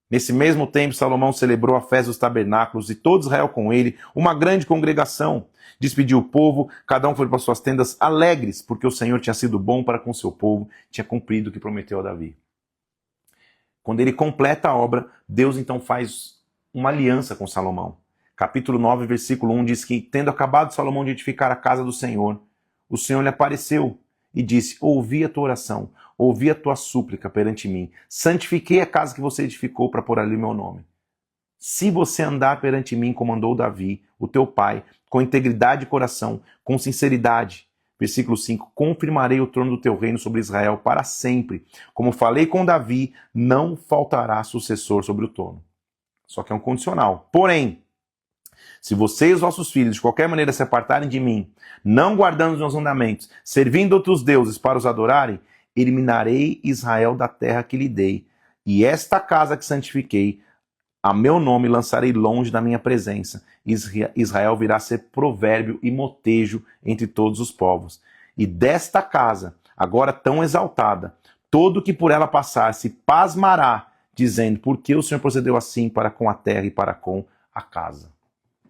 Speaker 1: Nesse mesmo tempo, Salomão celebrou a festa dos tabernáculos e todo Israel com ele, uma grande congregação. Despediu o povo, cada um foi para suas tendas alegres, porque o Senhor tinha sido bom para com o seu povo, tinha cumprido o que prometeu a Davi. Quando ele completa a obra, Deus então faz uma aliança com Salomão. Capítulo 9, versículo 1 diz que, tendo acabado Salomão de edificar a casa do Senhor, o Senhor lhe apareceu e disse, ouvi a tua oração, ouvi a tua súplica perante mim, santifiquei a casa que você edificou para pôr ali o meu nome. Se você andar perante mim, como andou Davi, o teu pai, com integridade de coração, com sinceridade, versículo 5, confirmarei o trono do teu reino sobre Israel para sempre. Como falei com Davi, não faltará sucessor sobre o trono. Só que é um condicional. Porém, se você e os vossos filhos de qualquer maneira se apartarem de mim, não guardando os meus mandamentos, servindo outros deuses para os adorarem, eliminarei Israel da terra que lhe dei, e esta casa que santifiquei, a meu nome lançarei longe da minha presença. Israel virá a ser provérbio e motejo entre todos os povos. E desta casa, agora tão exaltada, todo que por ela passar se pasmará, dizendo, por que o Senhor procedeu assim para com a terra e para com a casa?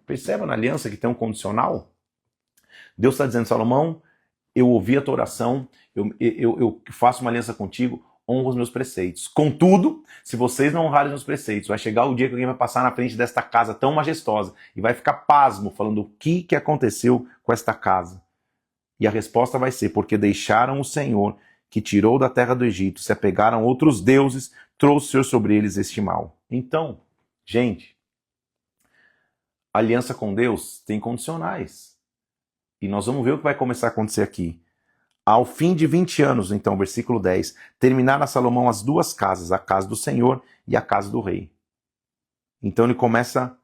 Speaker 1: Perceba na aliança que tem um condicional? Deus está dizendo, Salomão, eu ouvi a tua oração, eu faço uma aliança contigo, honra os meus preceitos. Contudo, se vocês não honrarem os meus preceitos, vai chegar o dia que alguém vai passar na frente desta casa tão majestosa e vai ficar pasmo, falando o que aconteceu com esta casa. E a resposta vai ser, porque deixaram o Senhor, que tirou da terra do Egito, se apegaram a outros deuses, trouxe o Senhor sobre eles este mal. Então, gente, a aliança com Deus tem condicionais. E nós vamos ver o que vai começar a acontecer aqui. Ao fim de 20 anos, então, versículo 10, terminaram Salomão as duas casas, a casa do Senhor e a casa do rei. Então ele começa a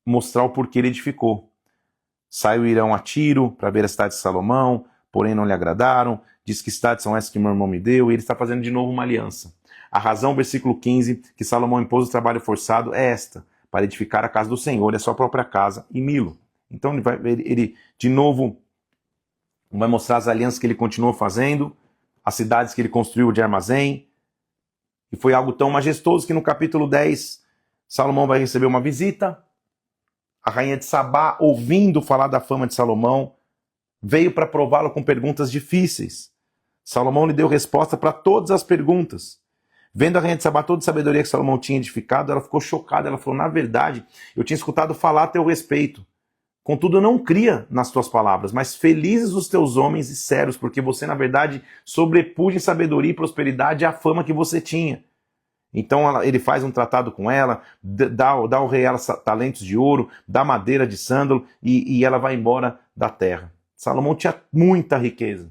Speaker 1: mostrar o porquê ele edificou. Saiu Irão a Tiro para ver a cidade de Salomão, porém não lhe agradaram, diz que cidades são essas que meu irmão me deu, e ele está fazendo de novo uma aliança. A razão, versículo 15, que Salomão impôs o trabalho forçado é esta, para edificar a casa do Senhor, e a sua própria casa e Milo. Então ele de novo vai mostrar as alianças que ele continuou fazendo, as cidades que ele construiu de armazém, e foi algo tão majestoso que no capítulo 10, Salomão vai receber uma visita. A rainha de Sabá, ouvindo falar da fama de Salomão, veio para prová-lo com perguntas difíceis. Salomão lhe deu resposta para todas as perguntas. Vendo a rainha de Sabá toda a sabedoria que Salomão tinha edificado, ela ficou chocada. Ela falou, na verdade, eu tinha escutado falar a teu respeito. Contudo, eu não cria nas tuas palavras, mas felizes os teus homens e sérios, porque você, na verdade, sobrepuja em sabedoria e prosperidade a fama que você tinha. Então ele faz um tratado com ela, dá ao rei ela talentos de ouro, dá madeira de sândalo e ela vai embora da terra. Salomão tinha muita riqueza.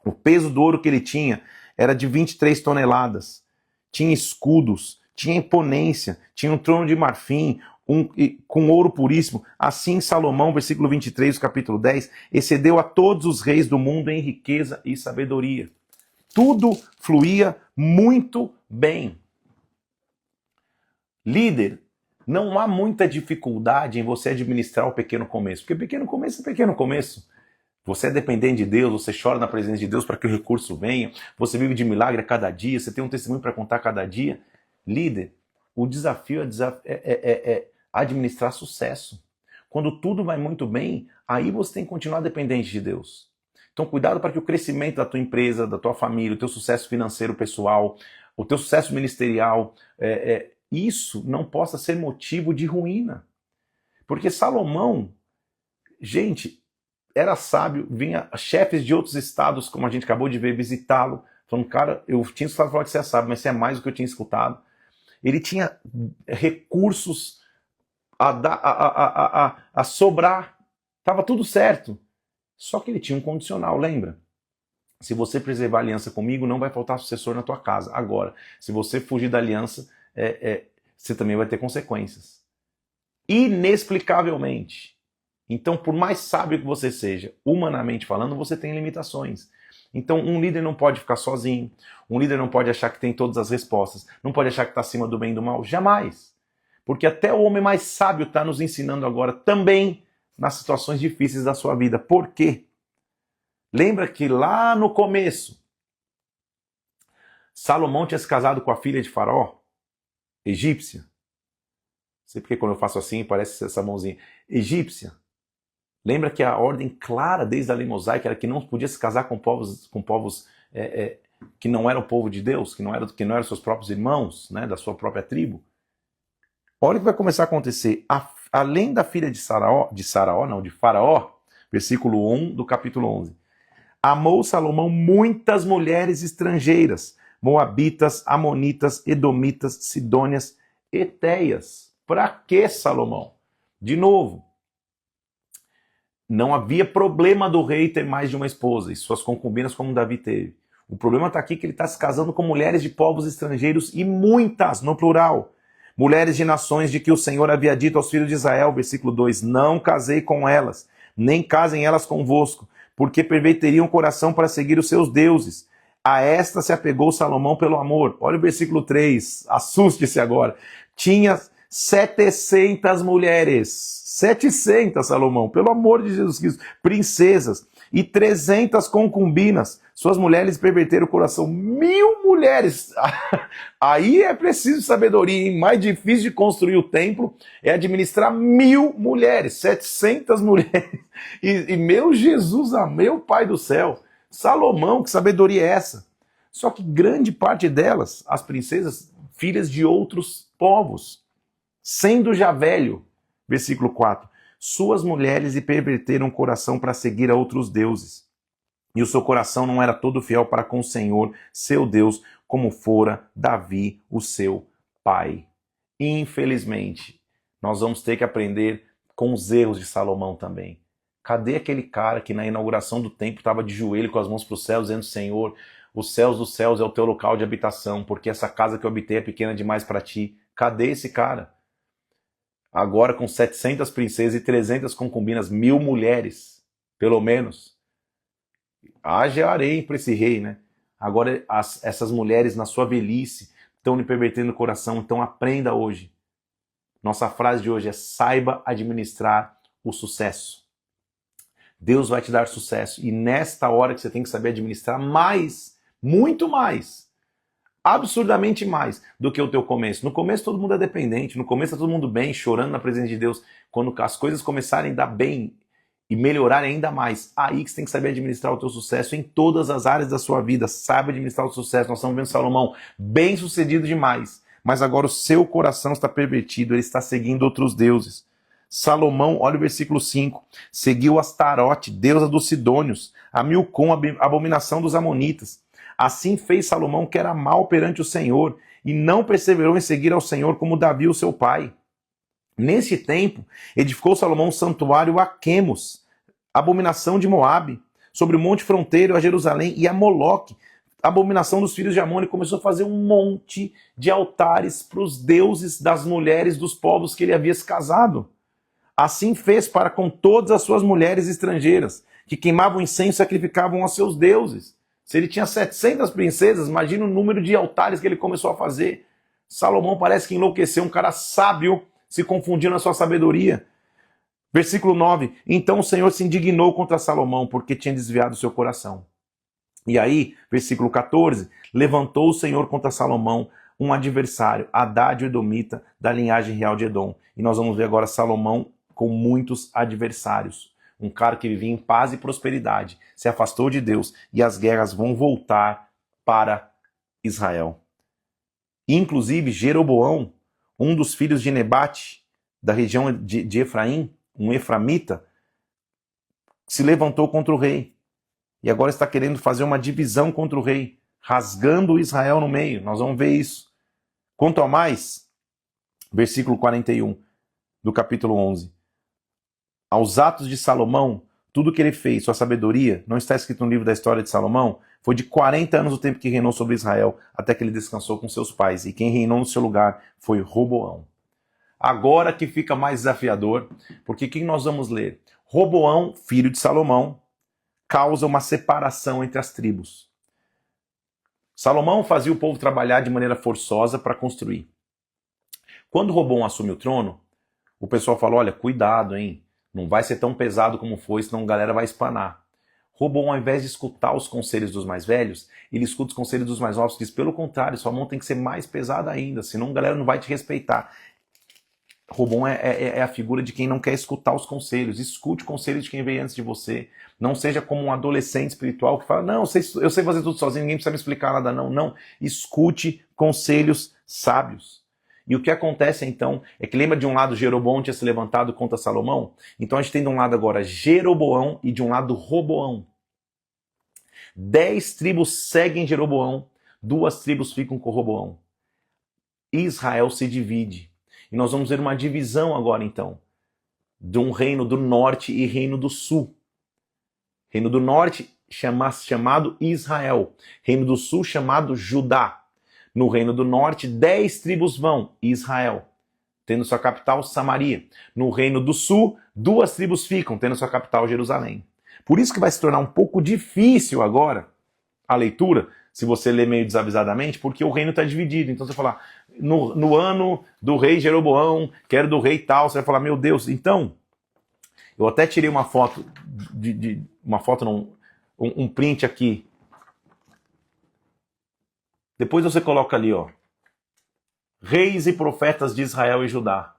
Speaker 1: O peso do ouro que ele tinha era de 23 toneladas. Tinha escudos, tinha imponência, tinha um trono de marfim, com ouro puríssimo. Assim Salomão, versículo 23 do capítulo 10, excedeu a todos os reis do mundo em riqueza e sabedoria. Tudo fluía muito bem. Líder, não há muita dificuldade em você administrar o pequeno começo, porque pequeno começo é pequeno começo. Você é dependente de Deus, você chora na presença de Deus para que o recurso venha, você vive de milagre a cada dia, você tem um testemunho para contar a cada dia. Líder, o desafio é administrar sucesso. Quando tudo vai muito bem, aí você tem que continuar dependente de Deus. Então cuidado para que o crescimento da tua empresa, da tua família, o teu sucesso financeiro pessoal, o teu sucesso ministerial, isso não possa ser motivo de ruína. Porque Salomão, gente, era sábio, vinha chefes de outros estados, como a gente acabou de ver, visitá-lo, falando, cara, eu tinha escutado falar que você é sábio, mas você é mais do que eu tinha escutado. Ele tinha recursos a sobrar, estava tudo certo. Só que ele tinha um condicional, lembra? Se você preservar a aliança comigo, não vai faltar sucessor na tua casa. Agora, se você fugir da aliança, você também vai ter consequências. Inexplicavelmente. Então, por mais sábio que você seja, humanamente falando, você tem limitações. Então, um líder não pode ficar sozinho, um líder não pode achar que tem todas as respostas, não pode achar que está acima do bem e do mal, jamais. Porque até o homem mais sábio está nos ensinando agora também nas situações difíceis da sua vida. Por quê? Lembra que lá no começo, Salomão tinha se casado com a filha de Faraó, egípcia. Não sei porque quando eu faço assim parece essa mãozinha. Egípcia. Lembra que a ordem clara desde a lei mosaica era que não podia se casar com povos que não eram o povo de Deus, que não eram seus próprios irmãos, né, da sua própria tribo. Olha o que vai começar a acontecer. Além da filha de Faraó, versículo 1 do capítulo 11. Amou Salomão muitas mulheres estrangeiras, moabitas, amonitas, edomitas, sidônias, etéias. Para que Salomão? De novo, não havia problema do rei ter mais de uma esposa e suas concubinas como Davi teve. O problema está aqui que ele está se casando com mulheres de povos estrangeiros e muitas, no plural. Mulheres de nações de que o Senhor havia dito aos filhos de Israel, versículo 2, não casei com elas, nem casem elas convosco, porque perverteriam o coração para seguir os seus deuses. A esta se apegou Salomão pelo amor. Olha o versículo 3, assuste-se agora. Tinha 700 mulheres, 700, Salomão, pelo amor de Jesus Cristo, princesas, e 300 concubinas. Suas mulheres perverteram o coração. 1000 mulheres. Aí é preciso sabedoria, hein? Mais difícil de construir o templo é administrar 1000 mulheres, 700 mulheres. E meu Jesus, meu Pai do céu, Salomão, que sabedoria é essa? Só que grande parte delas, as princesas, filhas de outros povos, sendo já velho, versículo 4, suas mulheres lhe perverteram o coração para seguir a outros deuses. E o seu coração não era todo fiel para com o Senhor, seu Deus, como fora Davi, o seu pai. Infelizmente, nós vamos ter que aprender com os erros de Salomão também. Cadê aquele cara que na inauguração do templo estava de joelho com as mãos para o céu, dizendo, Senhor, os céus dos céus é o teu local de habitação, porque essa casa que eu habitei é pequena demais para ti. Cadê esse cara? Agora com 700 princesas e 300 concubinas, 1000 mulheres, pelo menos. Haja areia para esse rei, né? Agora essas mulheres na sua velhice estão lhe pervertendo o coração, então aprenda hoje. Nossa frase de hoje é: saiba administrar o sucesso. Deus vai te dar sucesso. E nesta hora que você tem que saber administrar mais, muito mais, absurdamente mais do que o teu começo. No começo todo mundo é dependente, no começo tá todo mundo bem, chorando na presença de Deus. Quando as coisas começarem a dar bem e melhorarem ainda mais, aí que você tem que saber administrar o teu sucesso em todas as áreas da sua vida. Saiba administrar o sucesso. Nós estamos vendo Salomão bem sucedido demais, mas agora o seu coração está pervertido, ele está seguindo outros deuses. Salomão, olha o versículo 5, seguiu Astarote, deusa dos Sidônios, a Milcom, abominação dos Amonitas. Assim fez Salomão, que era mal perante o Senhor, e não perseverou em seguir ao Senhor como Davi, o seu pai. Neste tempo, edificou Salomão um santuário a Quemos, abominação de Moabe, sobre o monte fronteiro a Jerusalém, e a Moloque, abominação dos filhos de Amon, e começou a fazer um monte de altares para os deuses das mulheres dos povos que ele havia se casado. Assim fez para com todas as suas mulheres estrangeiras, que queimavam incenso e sacrificavam aos seus deuses. Se ele tinha 700 princesas, imagina o número de altares que ele começou a fazer. Salomão parece que enlouqueceu, um cara sábio, se confundiu na sua sabedoria. Versículo 9, então o Senhor se indignou contra Salomão, porque tinha desviado o seu coração. E aí, versículo 14, levantou o Senhor contra Salomão um adversário, Hadad o Edomita, da linhagem real de Edom. E nós vamos ver agora Salomão com muitos adversários. Um cara que vivia em paz e prosperidade, se afastou de Deus, e as guerras vão voltar para Israel. Inclusive, Jeroboão, um dos filhos de Nebate, da região de Efraim, um eframita, se levantou contra o rei. E agora está querendo fazer uma divisão contra o rei, rasgando Israel no meio. Nós vamos ver isso. Quanto a mais, versículo 41 do capítulo 11. Aos atos de Salomão, tudo que ele fez, sua sabedoria, não está escrito no livro da história de Salomão? Foi de 40 anos o tempo que reinou sobre Israel, até que ele descansou com seus pais. E quem reinou no seu lugar foi Roboão. Agora que fica mais desafiador, porque quem nós vamos ler? Roboão, filho de Salomão, causa uma separação entre as tribos. Salomão fazia o povo trabalhar de maneira forçosa para construir. Quando Roboão assume o trono, o pessoal falou, olha, cuidado, hein? Não vai ser tão pesado como foi, senão a galera vai espanar. Roboão, ao invés de escutar os conselhos dos mais velhos, ele escuta os conselhos dos mais novos e diz, pelo contrário, sua mão tem que ser mais pesada ainda, senão a galera não vai te respeitar. Roboão é a figura de quem não quer escutar os conselhos. Escute o conselho de quem veio antes de você. Não seja como um adolescente espiritual que fala, não, eu sei fazer tudo sozinho, ninguém precisa me explicar nada, não. Não, escute conselhos sábios. E o que acontece então é que lembra de um lado Jeroboão tinha se levantado contra Salomão? Então a gente tem de um lado agora Jeroboão e de um lado Roboão. 10 tribos seguem Jeroboão, 2 tribos ficam com Roboão. Israel se divide. E nós vamos ver uma divisão agora então, de um reino do norte e reino do sul. Reino do norte chamado Israel, reino do sul chamado Judá. No reino do norte, 10 tribos vão, Israel, tendo sua capital Samaria. No reino do sul, 2 tribos ficam, tendo sua capital Jerusalém. Por isso que vai se tornar um pouco difícil agora a leitura, se você ler meio desavisadamente, porque o reino está dividido. Então você vai falar, no ano do rei Jeroboão, quero do rei tal, você vai falar, meu Deus, então, eu até tirei uma foto, um print aqui. Depois você coloca ali, ó, Reis e Profetas de Israel e Judá.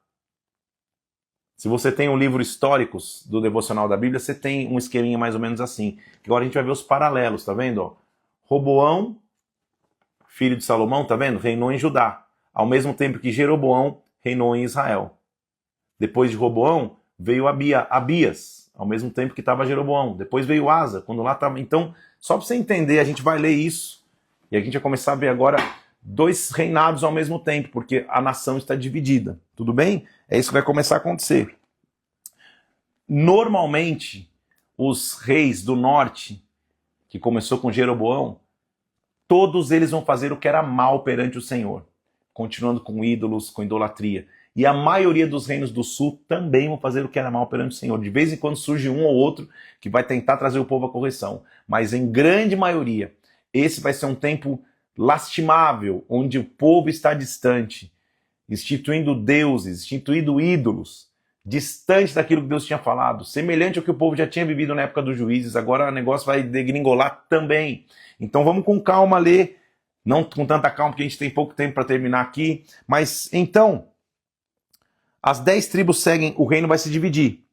Speaker 1: Se você tem um livro históricos do devocional da Bíblia, você tem um esqueminha mais ou menos assim. Agora a gente vai ver os paralelos, tá vendo? Ó? Roboão, filho de Salomão, tá vendo? Reinou em Judá. Ao mesmo tempo que Jeroboão reinou em Israel. Depois de Roboão, veio Abias, ao mesmo tempo que estava Jeroboão. Depois veio Asa, quando lá estava... Então, só para você entender, a gente vai ler isso. E a gente vai começar a ver agora 2 reinados ao mesmo tempo, porque a nação está dividida. Tudo bem? É isso que vai começar a acontecer. Normalmente, os reis do norte, que começou com Jeroboão, todos eles vão fazer o que era mal perante o Senhor, continuando com ídolos, com idolatria. E a maioria dos reinos do sul também vão fazer o que era mal perante o Senhor. De vez em quando surge um ou outro que vai tentar trazer o povo à correção. Mas em grande maioria, esse vai ser um tempo lastimável, onde o povo está distante. instituindo deuses, instituindo ídolos, distante daquilo que Deus tinha falado, semelhante ao que o povo já tinha vivido na época dos juízes. Agora o negócio vai degringolar também. Então vamos com calma ler, não com tanta calma, porque a gente tem pouco tempo para terminar aqui, mas então, as 10 tribos seguem, o reino vai se dividir.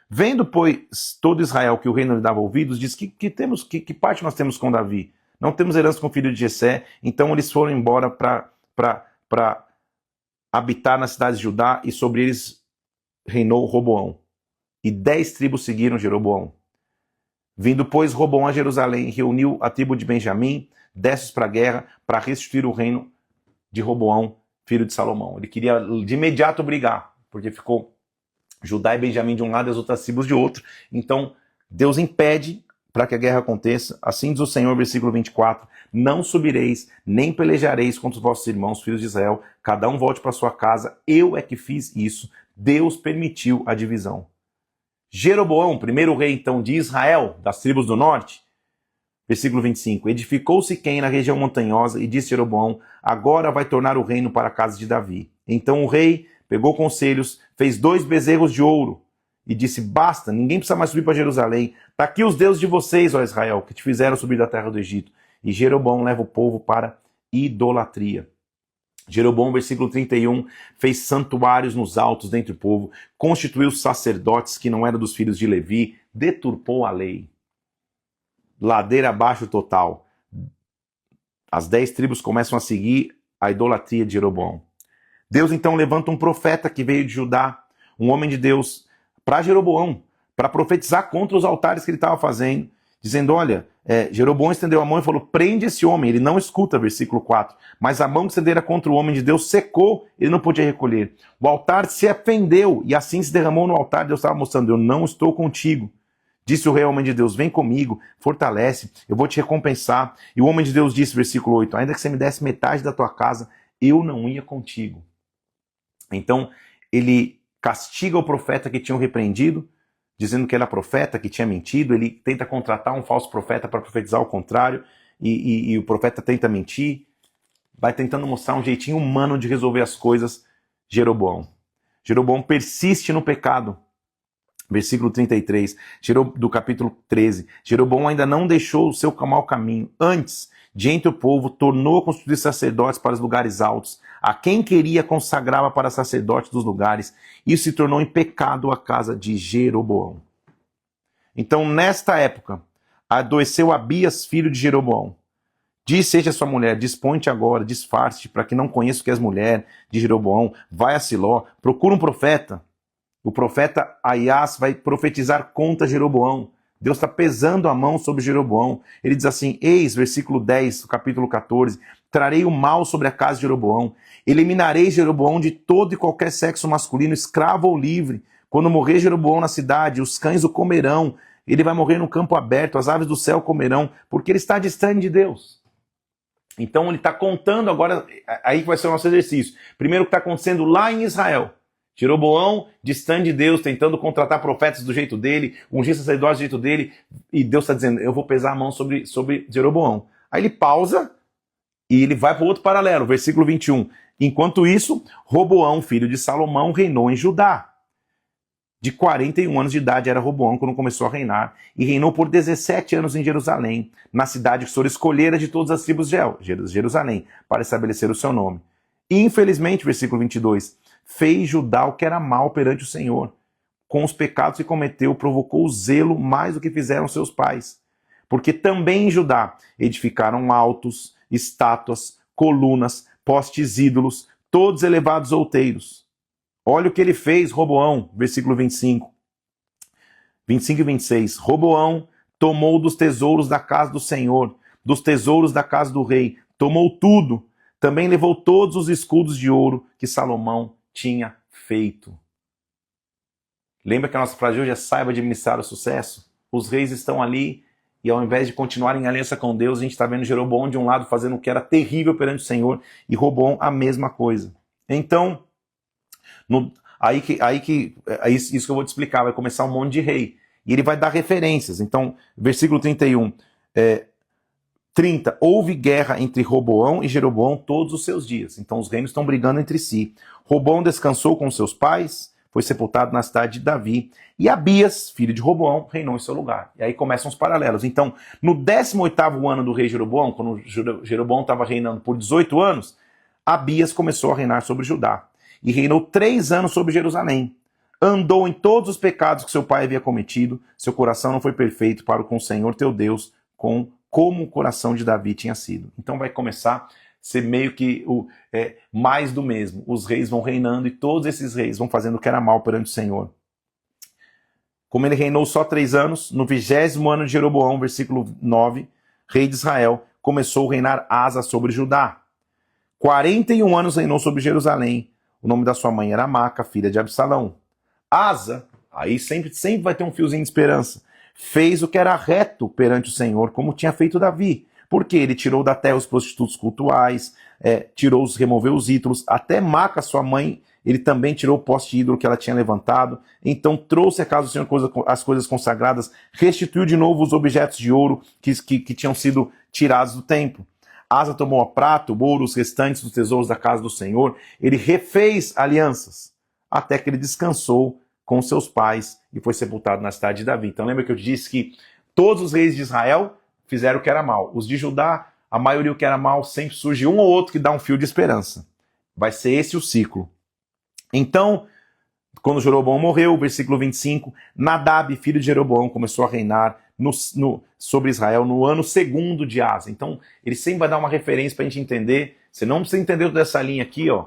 Speaker 1: Vendo, pois, todo Israel que o reino lhe dava ouvidos, diz que parte nós temos com Davi? Não temos herança com o filho de Jessé. Então eles foram embora para habitar nas cidades de Judá, e sobre eles reinou Roboão. E 10 tribos seguiram Jeroboão. Vindo, pois, Roboão a Jerusalém, reuniu a tribo de Benjamim, desce para a guerra, para restituir o reino de Roboão, filho de Salomão. Ele queria de imediato brigar, porque ficou Judá e Benjamim de um lado e as outras tribos de outro. Então, Deus impede para que a guerra aconteça. Assim diz o Senhor, versículo 24, não subireis, nem pelejareis contra os vossos irmãos, filhos de Israel, cada um volte para sua casa, eu é que fiz isso. Deus permitiu a divisão. Jeroboão, primeiro rei então de Israel, das tribos do norte, versículo 25, edificou-se quem na região montanhosa, e disse Jeroboão, agora vai tornar o reino para a casa de Davi. Então o rei pegou conselhos, fez 2 bezerros de ouro, e disse, basta, ninguém precisa mais subir para Jerusalém. Está aqui os deuses de vocês, ó Israel, que te fizeram subir da terra do Egito. E Jeroboão leva o povo para idolatria. Jeroboão, versículo 31, fez santuários nos altos dentre o povo, constituiu sacerdotes que não eram dos filhos de Levi, deturpou a lei. Ladeira abaixo total. As 10 tribos começam a seguir a idolatria de Jeroboão. Deus então levanta um profeta que veio de Judá, um homem de Deus, para Jeroboão, para profetizar contra os altares que ele estava fazendo, dizendo, olha, Jeroboão estendeu a mão e falou, prende esse homem. Ele não escuta, versículo 4, mas a mão que estendera contra o homem de Deus secou, ele não podia recolher. O altar se afendeu e assim se derramou no altar. Deus estava mostrando, eu não estou contigo. Disse o rei ao homem de Deus, vem comigo, fortalece, eu vou te recompensar. E o homem de Deus disse, versículo 8, ainda que você me desse metade da tua casa, eu não ia contigo. Então, ele castiga o profeta que tinham repreendido, dizendo que era profeta, que tinha mentido. Ele tenta contratar um falso profeta para profetizar o contrário, e o profeta tenta mentir, vai tentando mostrar um jeitinho humano de resolver as coisas. Jeroboão persiste no pecado. Versículo 33, do capítulo 13. Jeroboão ainda não deixou o seu mau caminho. Antes, de entre o povo, tornou a constituir sacerdotes para os lugares altos. A quem queria consagrava para sacerdotes dos lugares. Isso se tornou em pecado a casa de Jeroboão. Então, nesta época, adoeceu Abias, filho de Jeroboão. Disse a sua mulher, dispõe-te agora, disfarce-te, para que não conheça o que és mulher de Jeroboão. Vai a Siló, procura um profeta. O profeta Aias vai profetizar contra Jeroboão. Deus está pesando a mão sobre Jeroboão. Ele diz assim, eis, versículo 10, do capítulo 14, trarei o mal sobre a casa de Jeroboão. Eliminarei Jeroboão de todo e qualquer sexo masculino, escravo ou livre. Quando morrer Jeroboão na cidade, os cães o comerão. Ele vai morrer no campo aberto, as aves do céu comerão, porque ele está distante de Deus. Então ele está contando agora, aí vai ser o nosso exercício. Primeiro o que está acontecendo lá em Israel. Jeroboão, distante de Deus, tentando contratar profetas do jeito dele, ungir sacerdotes do jeito dele, e Deus está dizendo, eu vou pesar a mão sobre Jeroboão. Aí ele pausa e ele vai para o outro paralelo, versículo 21. Enquanto isso, Roboão, filho de Salomão, reinou em Judá. De 41 anos de idade era Roboão quando começou a reinar, e reinou por 17 anos em Jerusalém, na cidade que o Senhor escolhera de todas as tribos de Jerusalém, para estabelecer o seu nome. E infelizmente, versículo 22, fez Judá o que era mal perante o Senhor. Com os pecados que cometeu, provocou o zelo mais do que fizeram seus pais. Porque também em Judá edificaram altos, estátuas, colunas, postes ídolos, todos elevados outeiros. Olha o que ele fez, Roboão, versículo 25 e 26. Roboão tomou dos tesouros da casa do Senhor, dos tesouros da casa do rei, tomou tudo. Também levou todos os escudos de ouro que Salomão tinha feito. Lembra que a nossa frase hoje é saiba administrar o sucesso? Os reis estão ali e ao invés de continuarem em aliança com Deus, a gente está vendo Jeroboão de um lado fazendo o que era terrível perante o Senhor e Roboão a mesma coisa. Então, isso que eu vou te explicar, vai começar um monte de rei. E ele vai dar referências. Então, versículo 31, 30. Houve guerra entre Roboão e Jeroboão todos os seus dias. Então os reinos estão brigando entre si. Roboão descansou com seus pais, foi sepultado na cidade de Davi. E Abias, filho de Roboão, reinou em seu lugar. E aí começam os paralelos. Então, no 18º ano do rei Jeroboão, quando Jeroboão estava reinando por 18 anos, Abias começou a reinar sobre Judá. E reinou 3 anos sobre Jerusalém. Andou em todos os pecados que seu pai havia cometido. Seu coração não foi perfeito para com o Senhor teu Deus, como o coração de Davi tinha sido. Então vai começar a ser meio que mais do mesmo. Os reis vão reinando e todos esses reis vão fazendo o que era mal perante o Senhor. Como ele reinou só 3 anos, no 20º ano de Jeroboão, versículo 9, rei de Israel, começou a reinar Asa sobre Judá. 41 anos reinou sobre Jerusalém. O nome da sua mãe era Maca, filha de Absalão. Asa, aí sempre vai ter um fiozinho de esperança, fez o que era reto perante o Senhor, como tinha feito Davi. Porque ele tirou da terra os prostitutos cultuais, removeu os ídolos, até Maca, sua mãe, ele também tirou o poste ídolo que ela tinha levantado. Então trouxe à casa do Senhor as coisas consagradas, restituiu de novo os objetos de ouro que tinham sido tirados do templo. Asa tomou a prata, o ouro, os restantes dos tesouros da casa do Senhor. Ele refez alianças, até que ele descansou com seus pais e foi sepultado na cidade de Davi. Então lembra que eu te disse que todos os reis de Israel fizeram o que era mal. Os de Judá, a maioria o que era mal, sempre surge um ou outro que dá um fio de esperança. Vai ser esse o ciclo. Então, quando Jeroboão morreu, versículo 25, Nadab, filho de Jeroboão, começou a reinar sobre Israel no ano 2º de Asa. Então, ele sempre vai dar uma referência para a gente entender. Você não precisa entender toda essa linha aqui, ó.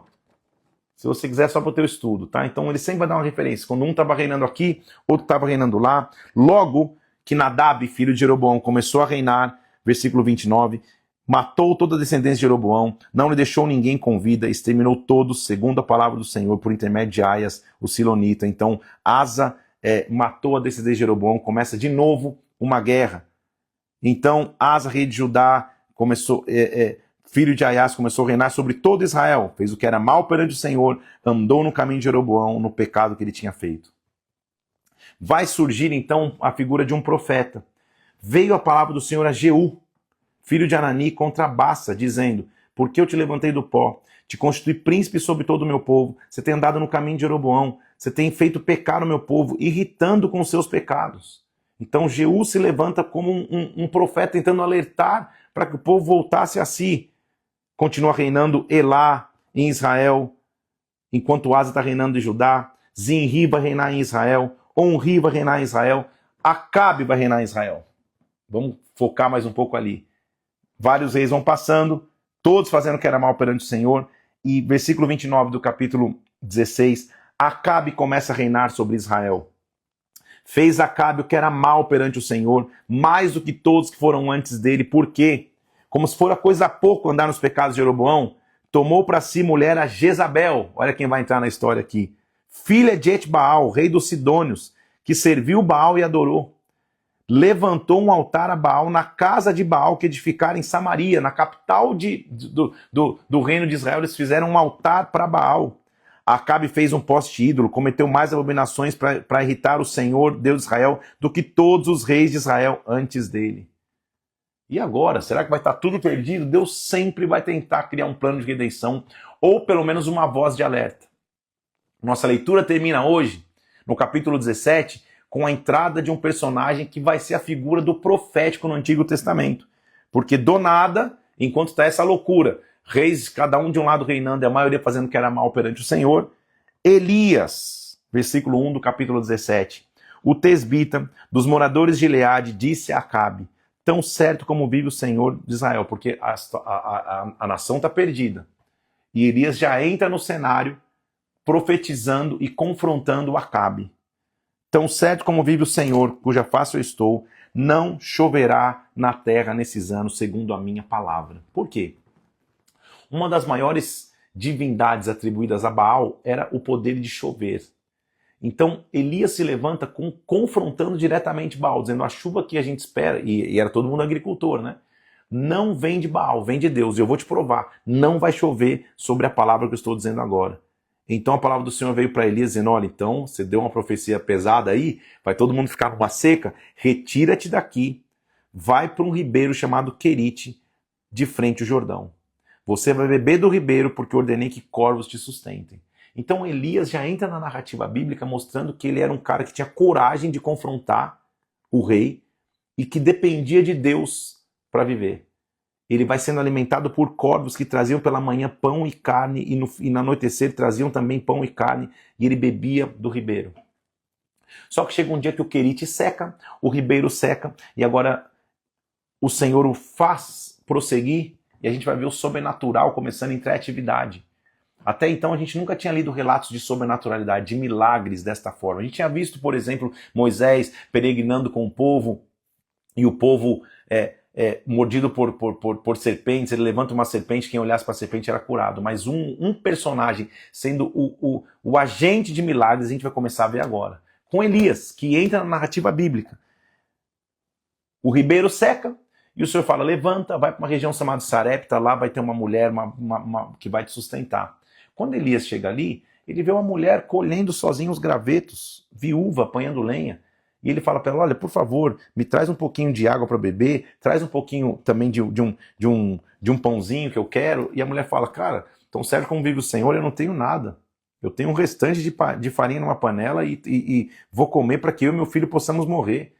Speaker 1: Se você quiser, só para o teu estudo, tá? Então, ele sempre vai dar uma referência. Quando um estava reinando aqui, outro estava reinando lá. Logo que Nadab, filho de Jeroboão, começou a reinar, versículo 29, matou toda a descendência de Jeroboão, não lhe deixou ninguém com vida, exterminou todos, segundo a palavra do Senhor, por intermédio de Aias, o Silonita. Então, Asa matou a descendência de Jeroboão, começa de novo uma guerra. Então, Asa, rei de Judá, filho de Aias, começou a reinar sobre todo Israel, fez o que era mal perante o Senhor, andou no caminho de Jeroboão, no pecado que ele tinha feito. Vai surgir então a figura de um profeta. Veio a palavra do Senhor a Jeú, filho de Anani, contra Baça, dizendo: porque eu te levantei do pó, te constituí príncipe sobre todo o meu povo, você tem andado no caminho de Jeroboão, você tem feito pecar o meu povo, irritando com os seus pecados. Então Jeú se levanta como um profeta tentando alertar para que o povo voltasse a si. Continua reinando Elá em Israel, enquanto Asa está reinando em Judá. Zinri vai reinar em Israel, Onri vai reinar em Israel, Acabe vai reinar em Israel. Vamos focar mais um pouco ali. Vários reis vão passando, todos fazendo o que era mal perante o Senhor. E versículo 29 do capítulo 16, Acabe começa a reinar sobre Israel. Fez Acabe o que era mal perante o Senhor, mais do que todos que foram antes dele. Por quê? Como se fora coisa a pouco andar nos pecados de Jeroboão, tomou para si mulher a Jezabel. Olha quem vai entrar na história aqui. Filha de Etbaal, rei dos Sidônios, que serviu Baal e adorou. Levantou um altar a Baal na casa de Baal que edificaram em Samaria, na capital do reino de Israel. Eles fizeram um altar para Baal. Acabe fez um poste ídolo, cometeu mais abominações para irritar o Senhor, Deus de Israel, do que todos os reis de Israel antes dele. E agora? Será que vai estar tudo perdido? Deus sempre vai tentar criar um plano de redenção, ou pelo menos uma voz de alerta. Nossa leitura termina hoje, no capítulo 17, com a entrada de um personagem que vai ser a figura do profético no Antigo Testamento. Porque do nada, enquanto está essa loucura, reis, cada um de um lado reinando e a maioria fazendo o que era mal perante o Senhor, Elias, versículo 1 do capítulo 17, o tesbita dos moradores de Gileade disse a Acabe: tão certo como vive o Senhor de Israel, porque a nação está perdida. E Elias já entra no cenário profetizando e confrontando Acabe. Tão certo como vive o Senhor, cuja face eu estou, não choverá na terra nesses anos, segundo a minha palavra. Por quê? Uma das maiores divindades atribuídas a Baal era o poder de chover. Então Elias se levanta confrontando diretamente Baal, dizendo: a chuva que a gente espera, e era todo mundo agricultor, né? Não vem de Baal, vem de Deus, e eu vou te provar, não vai chover sobre a palavra que eu estou dizendo agora. Então a palavra do Senhor veio para Elias dizendo: olha, então você deu uma profecia pesada aí, vai todo mundo ficar numa seca, retira-te daqui, vai para um ribeiro chamado Querite, de frente ao Jordão. Você vai beber do ribeiro porque ordenei que corvos te sustentem. Então Elias já entra na narrativa bíblica mostrando que ele era um cara que tinha coragem de confrontar o rei e que dependia de Deus para viver. Ele vai sendo alimentado por corvos que traziam pela manhã pão e carne e no anoitecer traziam também pão e carne e ele bebia do ribeiro. Só que chega um dia que o Querite seca, o ribeiro seca e agora o Senhor o faz prosseguir e a gente vai ver o sobrenatural começando a entrar em atividade. Até então a gente nunca tinha lido relatos de sobrenaturalidade, de milagres desta forma. A gente tinha visto, por exemplo, Moisés peregrinando com o povo e o povo mordido por serpentes, ele levanta uma serpente, quem olhasse para a serpente era curado. Mas um personagem sendo o agente de milagres a gente vai começar a ver agora. Com Elias, que entra na narrativa bíblica. O ribeiro seca e o Senhor fala, levanta, vai para uma região chamada Sarepta, lá vai ter uma mulher que vai te sustentar. Quando Elias chega ali, ele vê uma mulher colhendo sozinha os gravetos, viúva, apanhando lenha. E ele fala para ela, olha, por favor, me traz um pouquinho de água para beber, traz um pouquinho também de um pãozinho que eu quero. E a mulher fala, cara, tão certo como vive o Senhor, eu não tenho nada. Eu tenho um restante de farinha numa panela e vou comer para que eu e meu filho possamos morrer.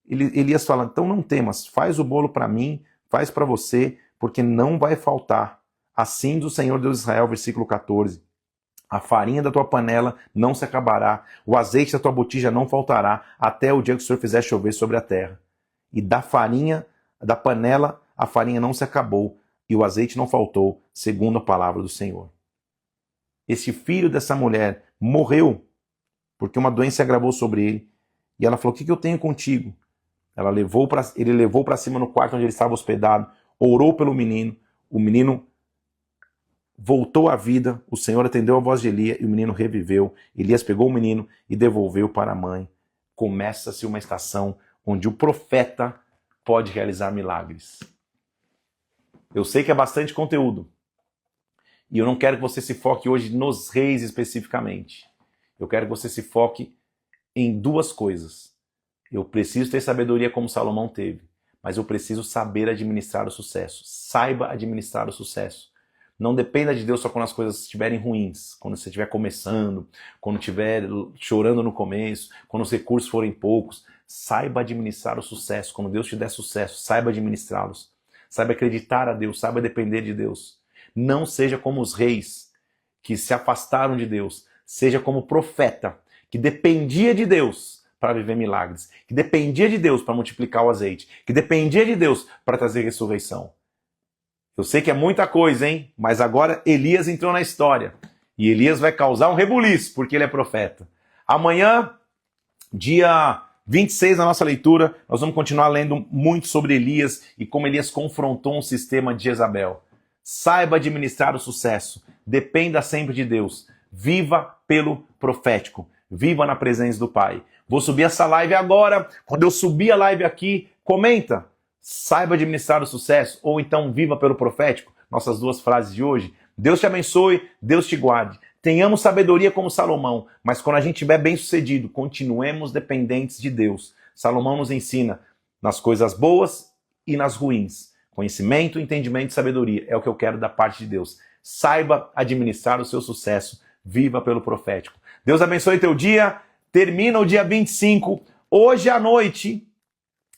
Speaker 1: Elias fala, então não temas, faz o bolo para mim, faz para você, porque não vai faltar. Assim do Senhor Deus de Israel, versículo 14. A farinha da tua panela não se acabará, o azeite da tua botija não faltará, até o dia que o Senhor fizer chover sobre a terra. E da farinha, da panela, a farinha não se acabou, e o azeite não faltou, segundo a palavra do Senhor. Esse filho dessa mulher morreu, porque uma doença se agravou sobre ele, e ela falou, o que eu tenho contigo? Ele levou para cima no quarto onde ele estava hospedado, orou pelo menino, o menino voltou à vida, o Senhor atendeu a voz de Elias e o menino reviveu. Elias pegou o menino e devolveu para a mãe. Começa-se uma estação onde o profeta pode realizar milagres. Eu sei que é bastante conteúdo. E eu não quero que você se foque hoje nos reis especificamente. Eu quero que você se foque em duas coisas. Eu preciso ter sabedoria como Salomão teve, mas eu preciso saber administrar o sucesso. Saiba administrar o sucesso. Não dependa de Deus só quando as coisas estiverem ruins, quando você estiver começando, quando estiver chorando no começo, quando os recursos forem poucos. Saiba administrar o sucesso. Quando Deus te der sucesso, saiba administrá-los. Saiba acreditar a Deus, saiba depender de Deus. Não seja como os reis que se afastaram de Deus. Seja como o profeta que dependia de Deus para viver milagres, que dependia de Deus para multiplicar o azeite, que dependia de Deus para trazer ressurreição. Eu sei que é muita coisa, hein? Mas agora Elias entrou na história. E Elias vai causar um rebuliço, porque ele é profeta. Amanhã, dia 26 na nossa leitura, nós vamos continuar lendo muito sobre Elias e como Elias confrontou um sistema de Jezabel. Saiba administrar o sucesso. Dependa sempre de Deus. Viva pelo profético. Viva na presença do Pai. Vou subir essa live agora. Quando eu subir a live aqui, comenta. Saiba administrar o sucesso ou então viva pelo profético. Nossas duas frases de hoje. Deus te abençoe, Deus te guarde. Tenhamos sabedoria como Salomão, mas quando a gente estiver bem sucedido, continuemos dependentes de Deus. Salomão nos ensina nas coisas boas e nas ruins. Conhecimento, entendimento e sabedoria é o que eu quero da parte de Deus. Saiba administrar o seu sucesso. Viva pelo profético. Deus abençoe teu dia. Termina o dia 25. Hoje à noite,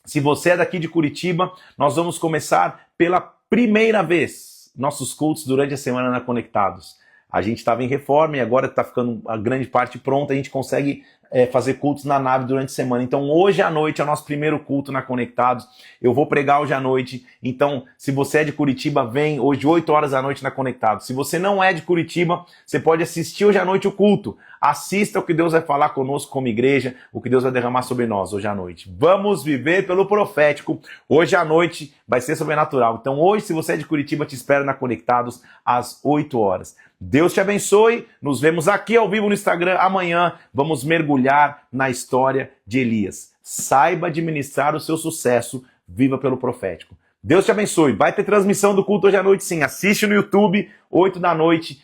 Speaker 1: se você é daqui de Curitiba, nós vamos começar pela primeira vez nossos cultos durante a semana na Conectados. A gente estava em reforma e agora está ficando a grande parte pronta, a gente consegue fazer cultos na nave durante a semana. Então hoje à noite é o nosso primeiro culto na Conectados. Eu vou pregar hoje à noite. Então se você é de Curitiba, vem hoje 8 horas da noite na Conectados. Se você não é de Curitiba, você pode assistir hoje à noite o culto. Assista o que Deus vai falar conosco como igreja, o que Deus vai derramar sobre nós hoje à noite. Vamos viver pelo profético. Hoje à noite vai ser sobrenatural. Então hoje, se você é de Curitiba, te espero na Conectados às 8 horas. Deus te abençoe. Nos vemos aqui ao vivo no Instagram amanhã. Vamos mergulhar na história de Elias. Saiba administrar o seu sucesso. Viva pelo profético. Deus te abençoe. Vai ter transmissão do culto hoje à noite, sim. Assiste no YouTube, 8 da noite.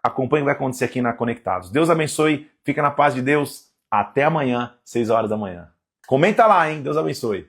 Speaker 1: Acompanhe o que vai acontecer aqui na Conectados. Deus abençoe. Fica na paz de Deus. Até amanhã, 6 horas da manhã. Comenta lá, hein? Deus abençoe.